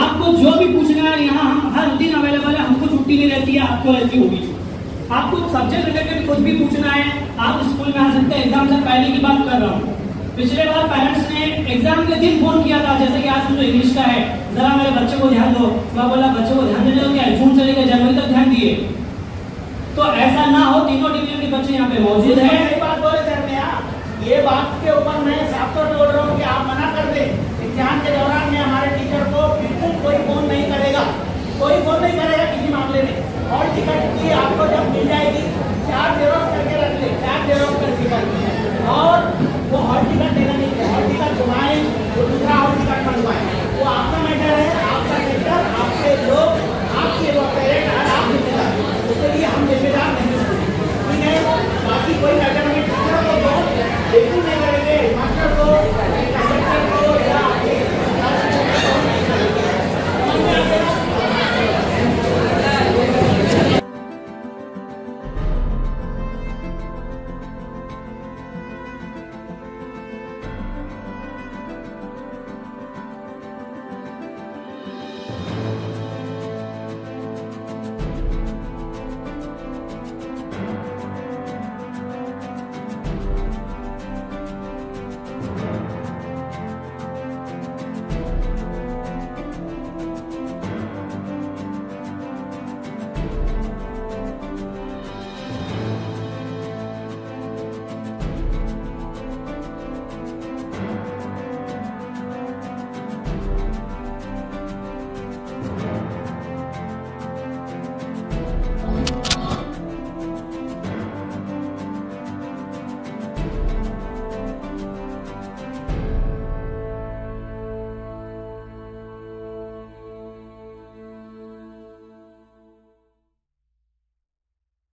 आपको जो भी पूछना है यहाँ हम हर दिन अवेलेबल है। हमको छुट्टी छुट्टी नहीं रहती है, आपको रहती होगी। आपको सब्जेक्ट रिलेटेड कुछ भी पूछना है, आप स्कूल में आ सकते हैं। एग्जाम से पहले की बात कर रहा हूँ। पिछले बार पेरेंट्स ने एग्जाम के दिन फोन किया था, जैसे कि आज मुझे इंग्लिश का है, जरा मेरे बच्चे को ध्यान दो। मैं बोला बच्चे को ध्यान देने को क्या है, जून से लेकर जनवरी तक ध्यान दिए। तो ऐसा ना हो, तीनों डिवीजन के बच्चे यहाँ पे मौजूद है। ये बात बोले सर मैं ये बात के ऊपर मैं साफ तौर पे बोल रहा हूँ कि आप मना कर दे, एग्जाम के दौरान में